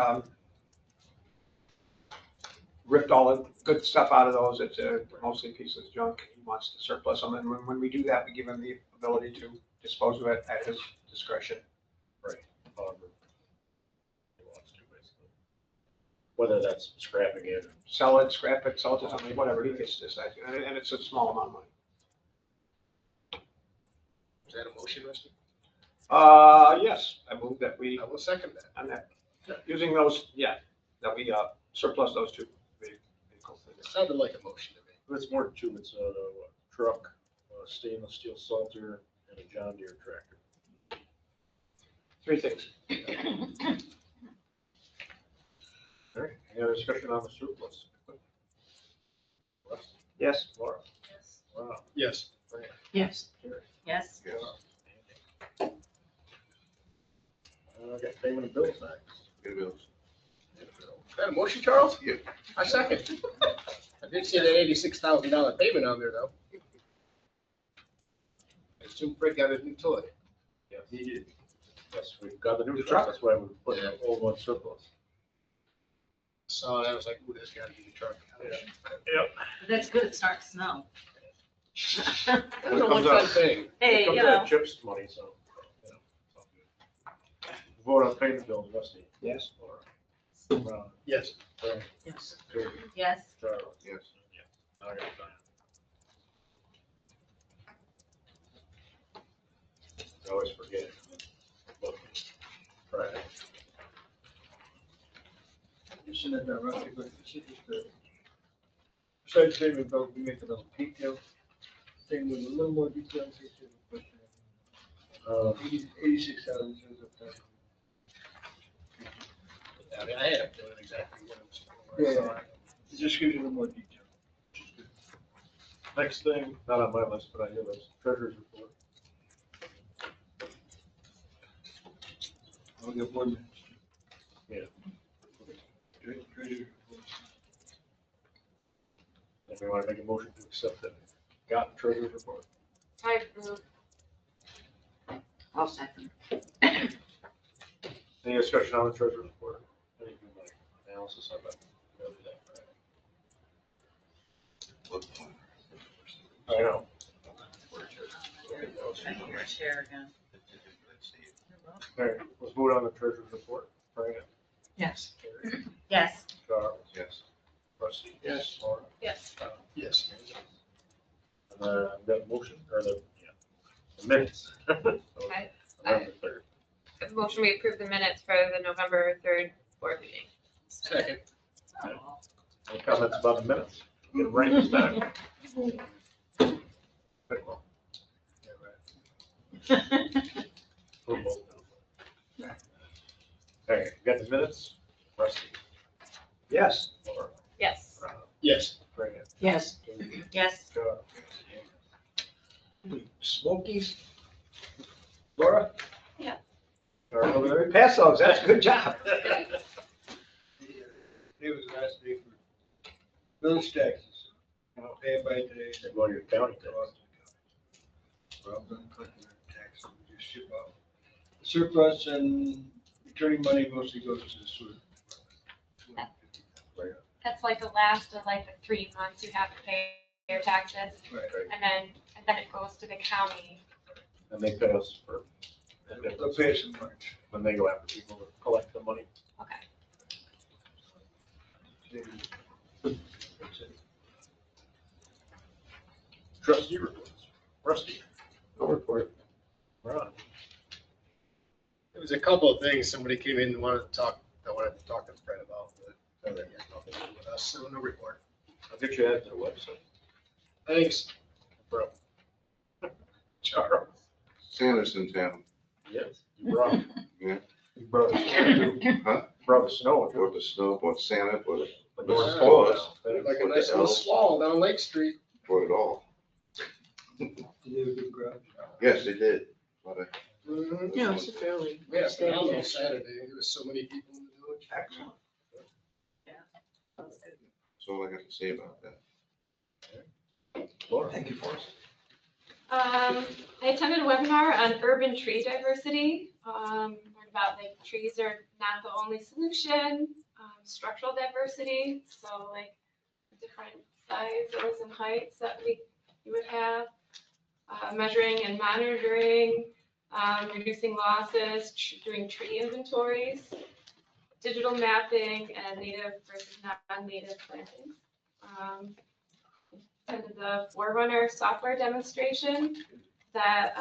ripped all the good stuff out of those, it's mostly pieces of junk, he wants to surplus them, and when we do that, we give him the ability to dispose of it at his discretion. However he wants to, basically. Whether that's scrapping it or Sell it, scrap it, sell it to somebody, whatever, he gets to decide, and it's a small amount of money. Is that a motion, Rusty? Yes, I move that we, I will second that. on that, using those, yeah, that we surplus those two vehicles. It sounded like a motion to me. It's more than two, it's a truck, a stainless steel salter, and a John Deere tractor. 3 things. All right, any other discussion on the surplus? Russ? Yes. Laura? Yes. Wow. Yes. Yes. Yes. Yes. Got payment of bills next. Pay bills. Got a motion, Charles? Yeah. I second. I did see that $86,000 payment on there, though. I assume Fred got his new toy. Yes, he did. Yes, we've got the new truck, that's why we're putting an old one surplus. So I was like, ooh, that's gotta be the truck. Yep. That's good, it's starting to snow. That's a one-time thing. Hey, Comes you out know, of CHIPS money, so, you know, it's all good. Vote on payment bills, Rusty. Yes. Laura? Ron? Yes. Frank? Yes. Terry? yes. Charles? Yes. I got time. I always forget. Right. You send it down, Rusty, but it's just besides payment bill, we make another detail. Thing with a little more detail. in case you have a question. 86,000. I mean, I had it doing exactly what it was for. Yeah. It just gives you a little more detail. Next thing, not on my list, but I hear this, treasurer's report. I'll get one minute. Yeah. Treasurer. Anybody want to make a motion to accept that? Got the treasurer's report? I approve. I'll second. Any discussion on the treasurer's report? Anything like analysis of it? I know. Your chair again. All right, let's vote on the treasurer's report. Brian? Yes. Terry? Yes. Charles? Yes. Rusty? Yes. Laura? Yes. Yes. And that motion, or the minutes. I- November 3rd. Motion, we approve the minutes for the November 3rd board meeting. Second. Any comments about the minutes? Get right this time. Very well. Yeah, right. We'll vote now. All right, got the minutes? Rusty? Yes. Laura? Yes. Yes. Brian? Yes. Terry? Yes. Charles? Smokies. Laura? All right, over there? Pass those, that's a good job. Today was the last day for village taxes. I'll pay it by today. They're going to your county. Well, I'm done collecting their taxes, we just ship out. The surplus and returning money mostly goes to the sewer. That's like the last of like the 3 months you have to pay your taxes, Right. and then it goes to the county. And they pay us for, They'll pay us in March. when they go after people to collect the money. Okay. That's it. Trustee reports. Rusty? No report. Ron? There was a couple of things somebody came in and wanted to talk, I wanted to talk to Fred about, but that has nothing to do with us, so no report. I'll get you added to the website. Thanks. Bro. Charles? Santa's in town. Yes. You brought, Yeah. you brought the snow. Huh? Brought the snow. Brought the snow, brought Santa, brought it, But North North Pole. Pole. Like a What the nice little hell? swall down Lake Street. brought it all. Did they have a good garage? Yes, they did. But Mm-hmm. No, it's a fairly. Yeah, phenomenal Saturday. There was so many people in the village. Excellent. that's all I got to say about that. Laura? Thank you, Forrest. I attended a webinar on urban tree diversity. Learned about like trees are not the only solution. Structural diversity, so like different sizes and heights that you would have. Measuring and monitoring, reducing losses, doing tree inventories, digital mapping, and native versus non-native plantings. Attended the Forerunner software demonstration that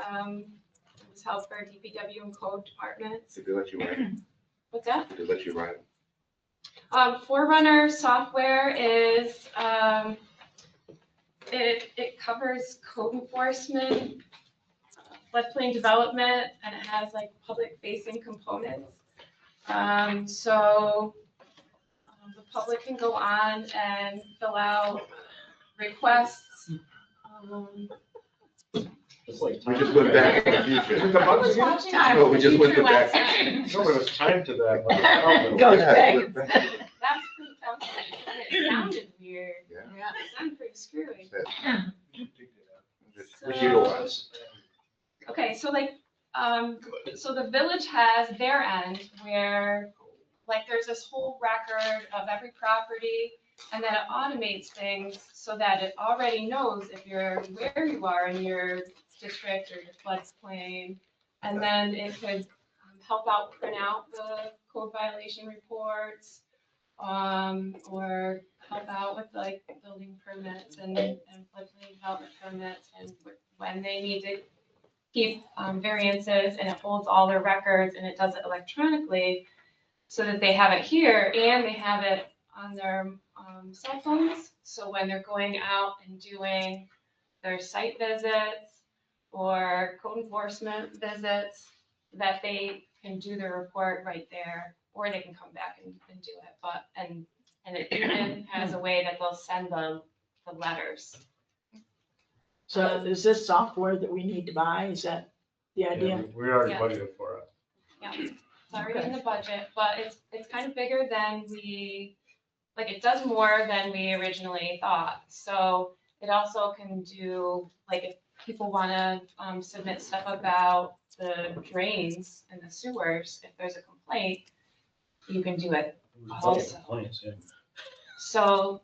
was held for DPW and code departments. Did they let you write it? What's that? Did they let you write it? Forerunner software is it covers code enforcement, floodplain development, and it has like public facing components. So the public can go on and fill out requests. It's like We time just to went back that. to the future. Is it the I bugs was again? watching Time. No, we just went Future to back. last night. No, there was time to that. Like, oh, Goes Yeah, back. went back to the- It sounded weird. Yeah. It sounded pretty screwy. We should go on. Okay, so like, so the village has their end where, like, there's this whole record of every property, and then it automates things so that it already knows if you're, where you are in your district or your floodplain. And then it could help out print out the code violation reports, or help out with like building permits and floodplain development permits, and when they need to keep variances, and it holds all their records and it does it electronically so that they have it here and they have it on their cell phones. So when they're going out and doing their site visits or code enforcement visits, that they can do the report right there, or they can come back and do it. But, and it even has a way that they'll send the letters. So is this software that we need to buy? Is that the Yeah, idea? we already Yeah. budgeted for it. Yeah, it's already in the budget, but it's kind of bigger than it does more than we originally thought. So it also can do, like, if people wanna submit stuff about the drains and the sewers, if there's a complaint, you can do it. Also. Complaints, yeah. So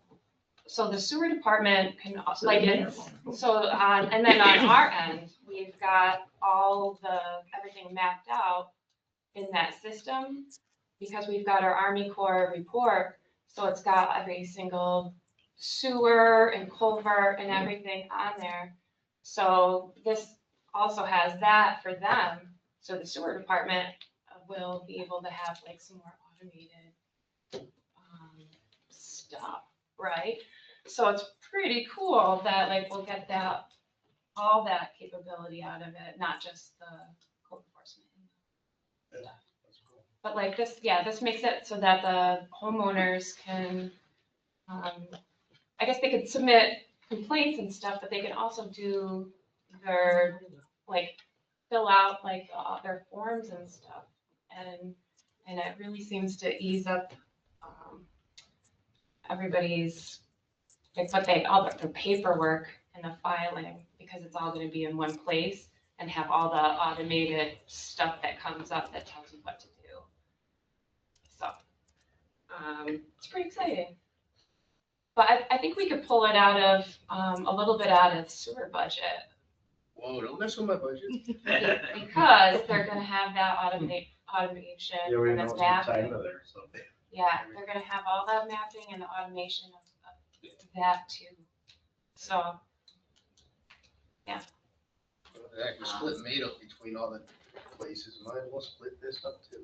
the sewer department can, like, and then on our end, we've got everything mapped out in that system, because we've got our Army Corps report, so it's got every single sewer and culvert and everything on there. So this also has that for them, so the sewer department will be able to have like some more automated stuff, right? So it's pretty cool that like we'll get all that capability out of it, not just the code enforcement stuff. That's cool. But like this, yeah, this makes it so that the homeowners can, I guess they could submit complaints and stuff, but they can also do their, like, fill out like their forms and stuff. And it really seems to ease up everybody's, like, all the paperwork and the filing, because it's all gonna be in one place and have all the automated stuff that comes up that tells you what to do. So, it's pretty exciting. But I think we could pull it out of, a little bit out of sewer budget, Whoa, don't mess with my budget. because they're gonna have that automation Yeah, we and know the it's time mapping. of there, so. Yeah, they're gonna have all that mapping and the automation of that too. So, Heck, we split Mado between all the places, might as well split this up too.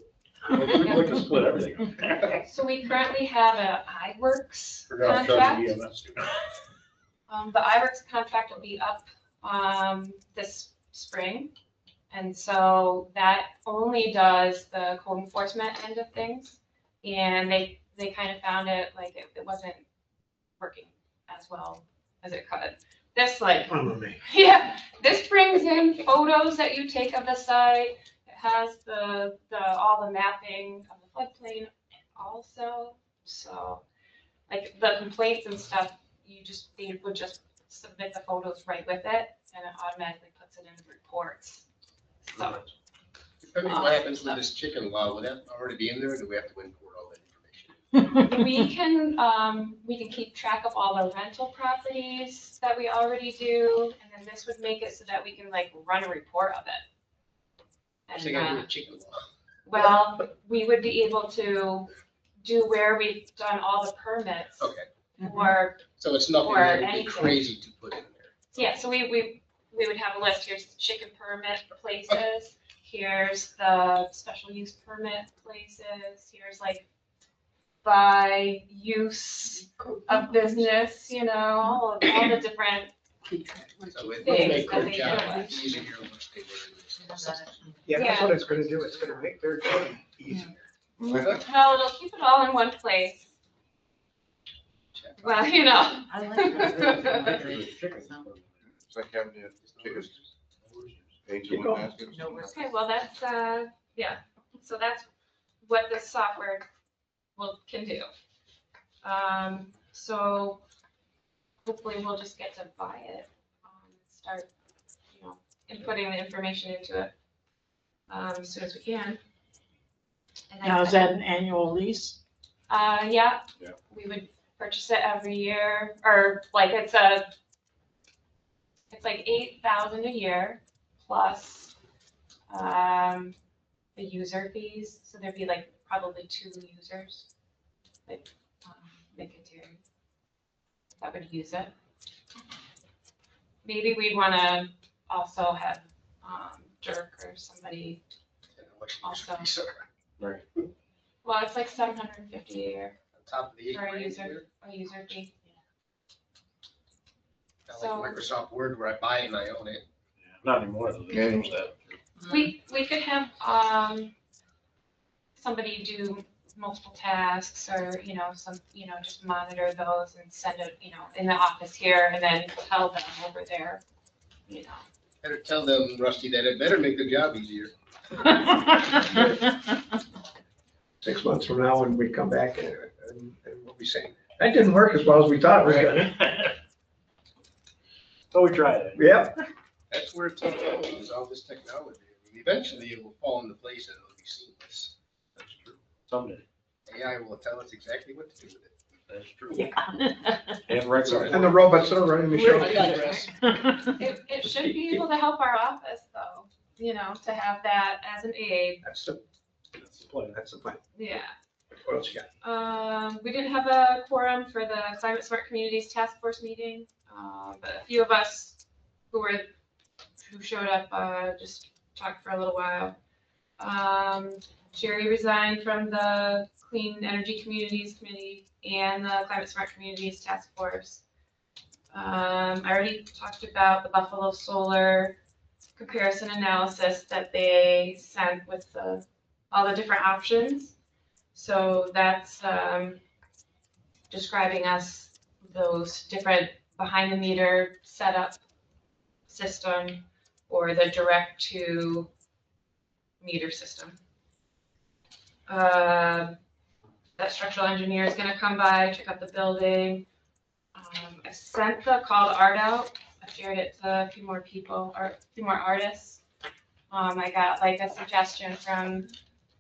We'd like to split everything up. so we currently have a iWorks Forgot to contract. charge EMS too. The iWorks contract will be up, this spring. And so that only does the code enforcement end of things. And they kind of found it, like, it wasn't working as well as it could. This, like, yeah, this brings in photos that you take of the site. It has all the mapping of the floodplain also. So, like, the complaints and stuff, they would just submit the photos right with it, and it automatically puts it in the reports. So, What happens with this chicken law? Would that already be in there, or do we have to import all that information? we can keep track of all the rental properties that we already do, and then this would make it so that we can, like, run a report of it. What's they gotta do with chicken law? Well, we would be able to do where we've done all the permits. Okay, Or, so it's nothing Or that would be anything. crazy to put in there. yeah, so we would have a list. Here's chicken permit places. Here's the special use permit places. Here's like by use of business, you know, all the different So it will Things make their that they job do it. easier once they learn this system. Yeah, that's Yeah. what it's gonna do. It's gonna make their job easier. Well, it'll keep it all in one place. Well, you know. I like that. It's like having the chickens. Pay Keep to going. one basket. Okay, well, that's, yeah, so that's what the software can do. So hopefully we'll just get to buy it, start, you know, inputting the information into it, as soon as we can. And then- Now, is that an annual lease? Yeah. Yeah. We would purchase it every year, or like it's like 8,000 a year plus, the user fees, so there'd be like probably 2 users, like, Nick and Terry, that would use it. Maybe we'd wanna also have, Dirk or somebody, Also. well, it's like 750 a year On top of the for a $8,000 user fee. Not like Microsoft Word where I buy it and I own it. Not anymore, though. They changed that. We could have, somebody do multiple tasks or, you know, just monitor those and send it, you know, in the office here and then tell them over there, you know. Better tell them, Rusty, that it better make their job easier. 6 months from now, when we come back and we'll be saying, that didn't work as well as we thought it was gonna. So we tried it. Yep. That's where it's all going, is all this technology. I mean, eventually it will fall into place and it'll be seamless. That's true. Someday. AI will tell us exactly what to do with it. That's true. Yeah. And records. And the robots are running the show. I digress. It should be able to help our office though, you know, to have that as an aid, That's the plan. That's the plan. yeah. What else you got? We didn't have a quorum for the Climate Smart Communities Task Force meeting, but a few of us who showed up, just talked for a little while. Jerry resigned from the Clean Energy Communities Committee and the Climate Smart Communities Task Force. I already talked about the Buffalo Solar comparison analysis that they sent with all the different options. So that's describing those different behind the meter setup system or the direct to meter system. That structural engineer is gonna come by, check out the building. I sent the call to art out. I shared it to a few more people, or a few more artists. I got like a suggestion from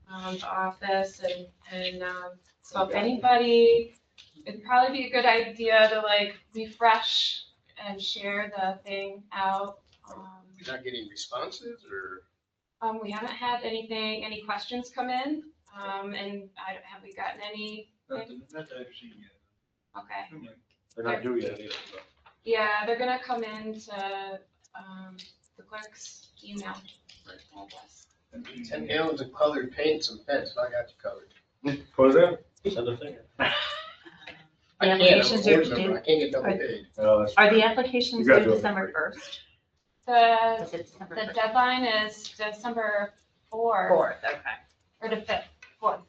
the office and so if anybody, it'd probably be a good idea to like refresh and share the thing out. You're not getting responses or? We haven't had any questions come in, and have we gotten any? Not that I've seen yet. Okay, They're not due yet either. So. yeah, they're gonna come in to, the clerk's email address. 10 gallons of colored paint, some fence, I got you covered. What is that? Send a thing. I The can't, I'm a applications are board member, due- I can't get double paid. Oh, that's. Are the applications You gotta due do it. December 1st? The, Is it December the 1st? deadline is December 4th, 4th, okay. or the 5th, 4th.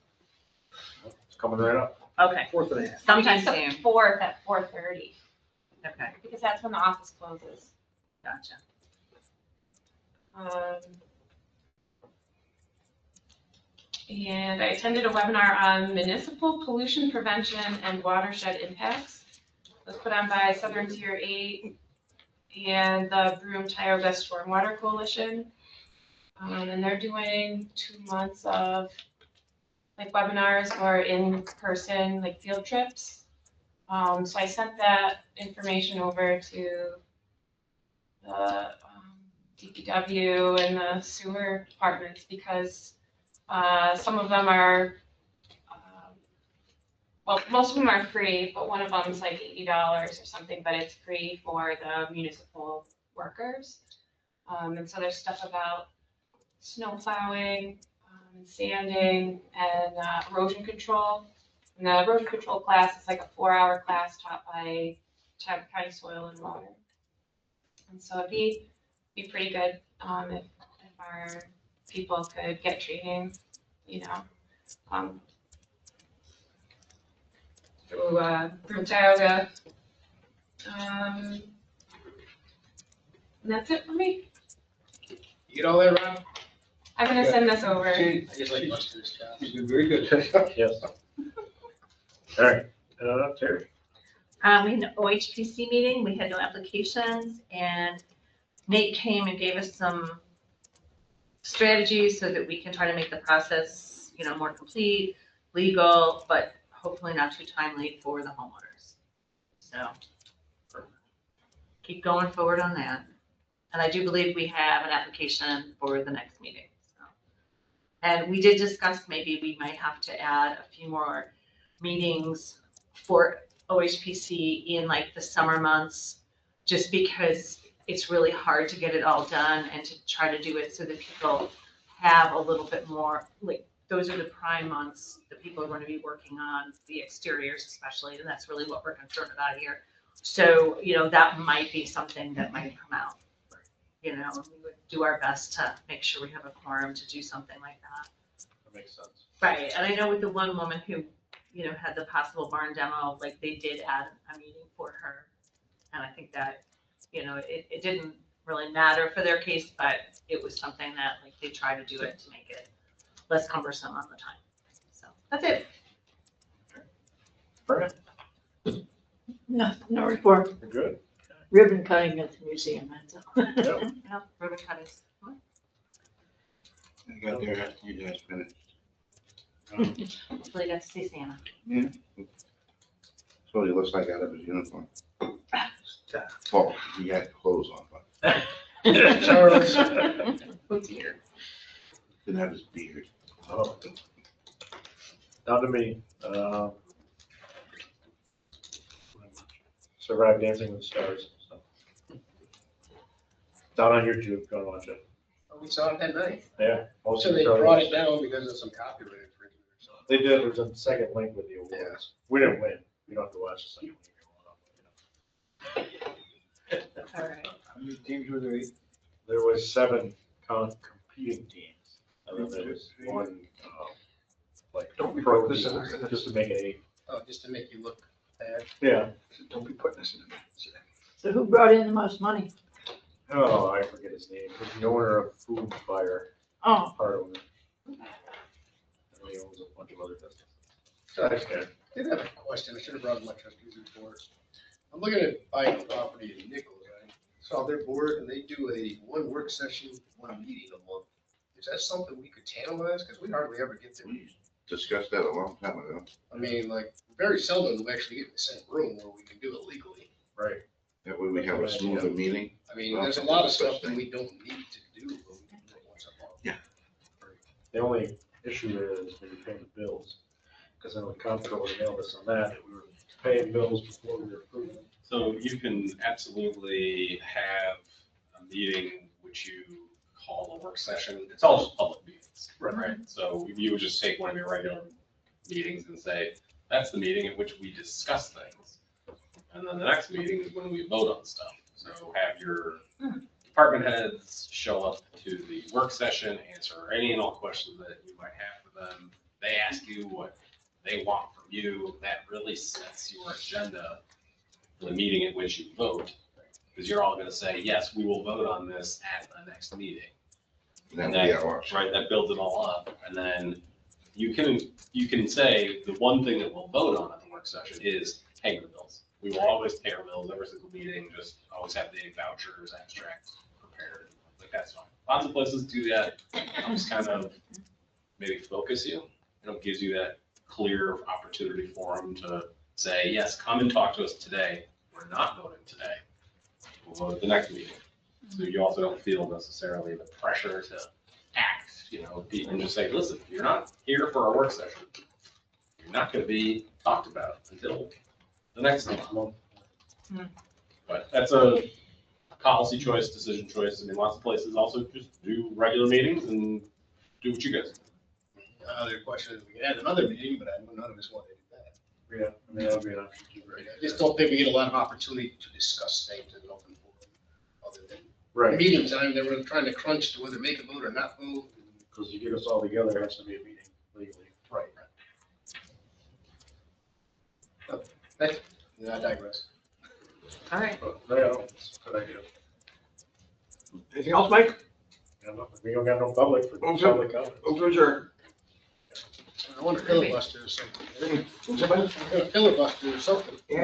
It's coming right up. Okay, Fourth and a half. sometime I think soon. it's the 4th at 4:30, Okay, because that's when the office closes. gotcha. And I attended a webinar on municipal pollution prevention and watershed impacts. It was put on by Southern Tier 8 and the Broome Tioga Stormwater Coalition. And they're doing 2 months of like webinars or in-person like field trips. So I sent that information over to the DPW and the sewer departments because some of them are, well, most of them are free, but one of them is like $80 or something, but it's free for the municipal workers. And so there's stuff about snow plowing, sanding, and erosion control, And the erosion control class is like a 4-hour class taught by Chatham County Soil and Water. And so it'd be pretty good if our people could get training, you know, through Owego. And that's it for me. You get all that, Rob? I'm gonna send this over. I just like Buster's job. You do very good. Yes. All right, Terry. We had an OHPC meeting, we had no applications, and Nate came and gave us some strategies so that we can try to make the process, you know, more complete, legal, but hopefully not too timely for the homeowners. So keep going forward on that. And I do believe we have an application for the next meeting. So. And we did discuss maybe we might have to add a few more meetings for OHPC in like the summer months, just because it's really hard to get it all done and to try to do it so that people have a little bit more, like, those are the prime months that people are going to be working on the exteriors especially, and that's really what we're concerned about here. So, you know, that might be something that might come out. You know, we would do our best to make sure we have a quorum to do something like that. That makes sense. Right, and I know with the one woman who, you know, had the possible barn demo, like they did add a meeting for her. And I think that, you know, it didn't really matter for their case, but it was something that like they tried to do it to make it less cumbersome on the time. So that's it. Brenda, No report. you're good. Ribbon cutting at the museum, that's all. Yep. Yeah, ribbon cutters. I got there after you guys finished. Hopefully you got to see Santa. That's what he looks like out of his uniform. Well, he had clothes on, but Charles. Oh dear. didn't have his beard. Oh. Down to me. Survived Dancing with the Stars. So. Down on YouTube, go and watch it. We saw it that night. Yeah. most So of they the brought stars- it down because of some copyright infringement or something. They did, there's a second link with the awards. We didn't win. You don't have to watch the second link. All right. How many teams were there? There was 7 competing teams. And then there was one, like, Don't be pro putting this team, in the- just to make it 8. Oh, just to make you look bad. Yeah. Don't be putting this in the minutes. So who brought in the most money? Oh, I forget his name. He's the owner of Food and Fire, Oh, part owner. And he owns a bunch of other businesses. So I Nice guy. did have a question. I should have brought my trustees report. I'm looking at buying a property in Nichols, right? Saw their board and they do a 1 work session, 1 meeting a month. Is that something we could tantalize? Because we hardly ever get there. We discussed that a long time ago. I mean, like, very seldom do we actually get in the same room where we can do it legally. Right. That way we have a smoother meeting. I mean, there's a lot of stuff that we don't need to do, but we can do it once a month. Yeah. The only issue is when you pay the bills, because then the comptroller nailed us on that, we were paying bills before we were approving. So you can absolutely have a meeting which you call a work session. It's all just public meetings, right? So you would just take one of your regular meetings and say, that's the meeting at which we discuss things. And then the next meeting is when we vote on stuff. So have your department heads show up to the work session, answer any and all questions that you might have for them. They ask you what they want from you. That really sets your agenda for the meeting at which you vote. Because you're all gonna say, yes, we will vote on this at the next meeting. And then we have our. Right, that builds it all up. And then you can say, the one thing that we'll vote on at the work session is paying the bills. We will always pay our bills every single meeting, just always have the vouchers, abstracts prepared. Like, that's fine. Lots of places do that. Helps kind of maybe focus you. It gives you that clear opportunity for them to say, yes, come and talk to us today. We're not voting today. We'll vote at the next meeting. So you also don't feel necessarily the pressure to act, you know, and just say, listen, you're not here for our work session. You're not going to be talked about until the next month. But that's a policy choice, decision choice. I mean, lots of places also just do regular meetings and do what you guys do. Other question is, we could add another meeting, but none of us want to do that. Yeah, I mean, that would be an option too, right? I just don't think we get a lot of opportunity to discuss things in an open forum, other than Right, meeting time, they were trying to crunch to whether make a vote or not vote. because to get us all together, it has to be a meeting legally. Right. That's, I digress. All right. But, yeah, it's a good idea. Anything else, Mike? And we don't got no public for Okay. public comment. Move to adjourn. I want to filibuster or something. Somebody? Filibuster or something.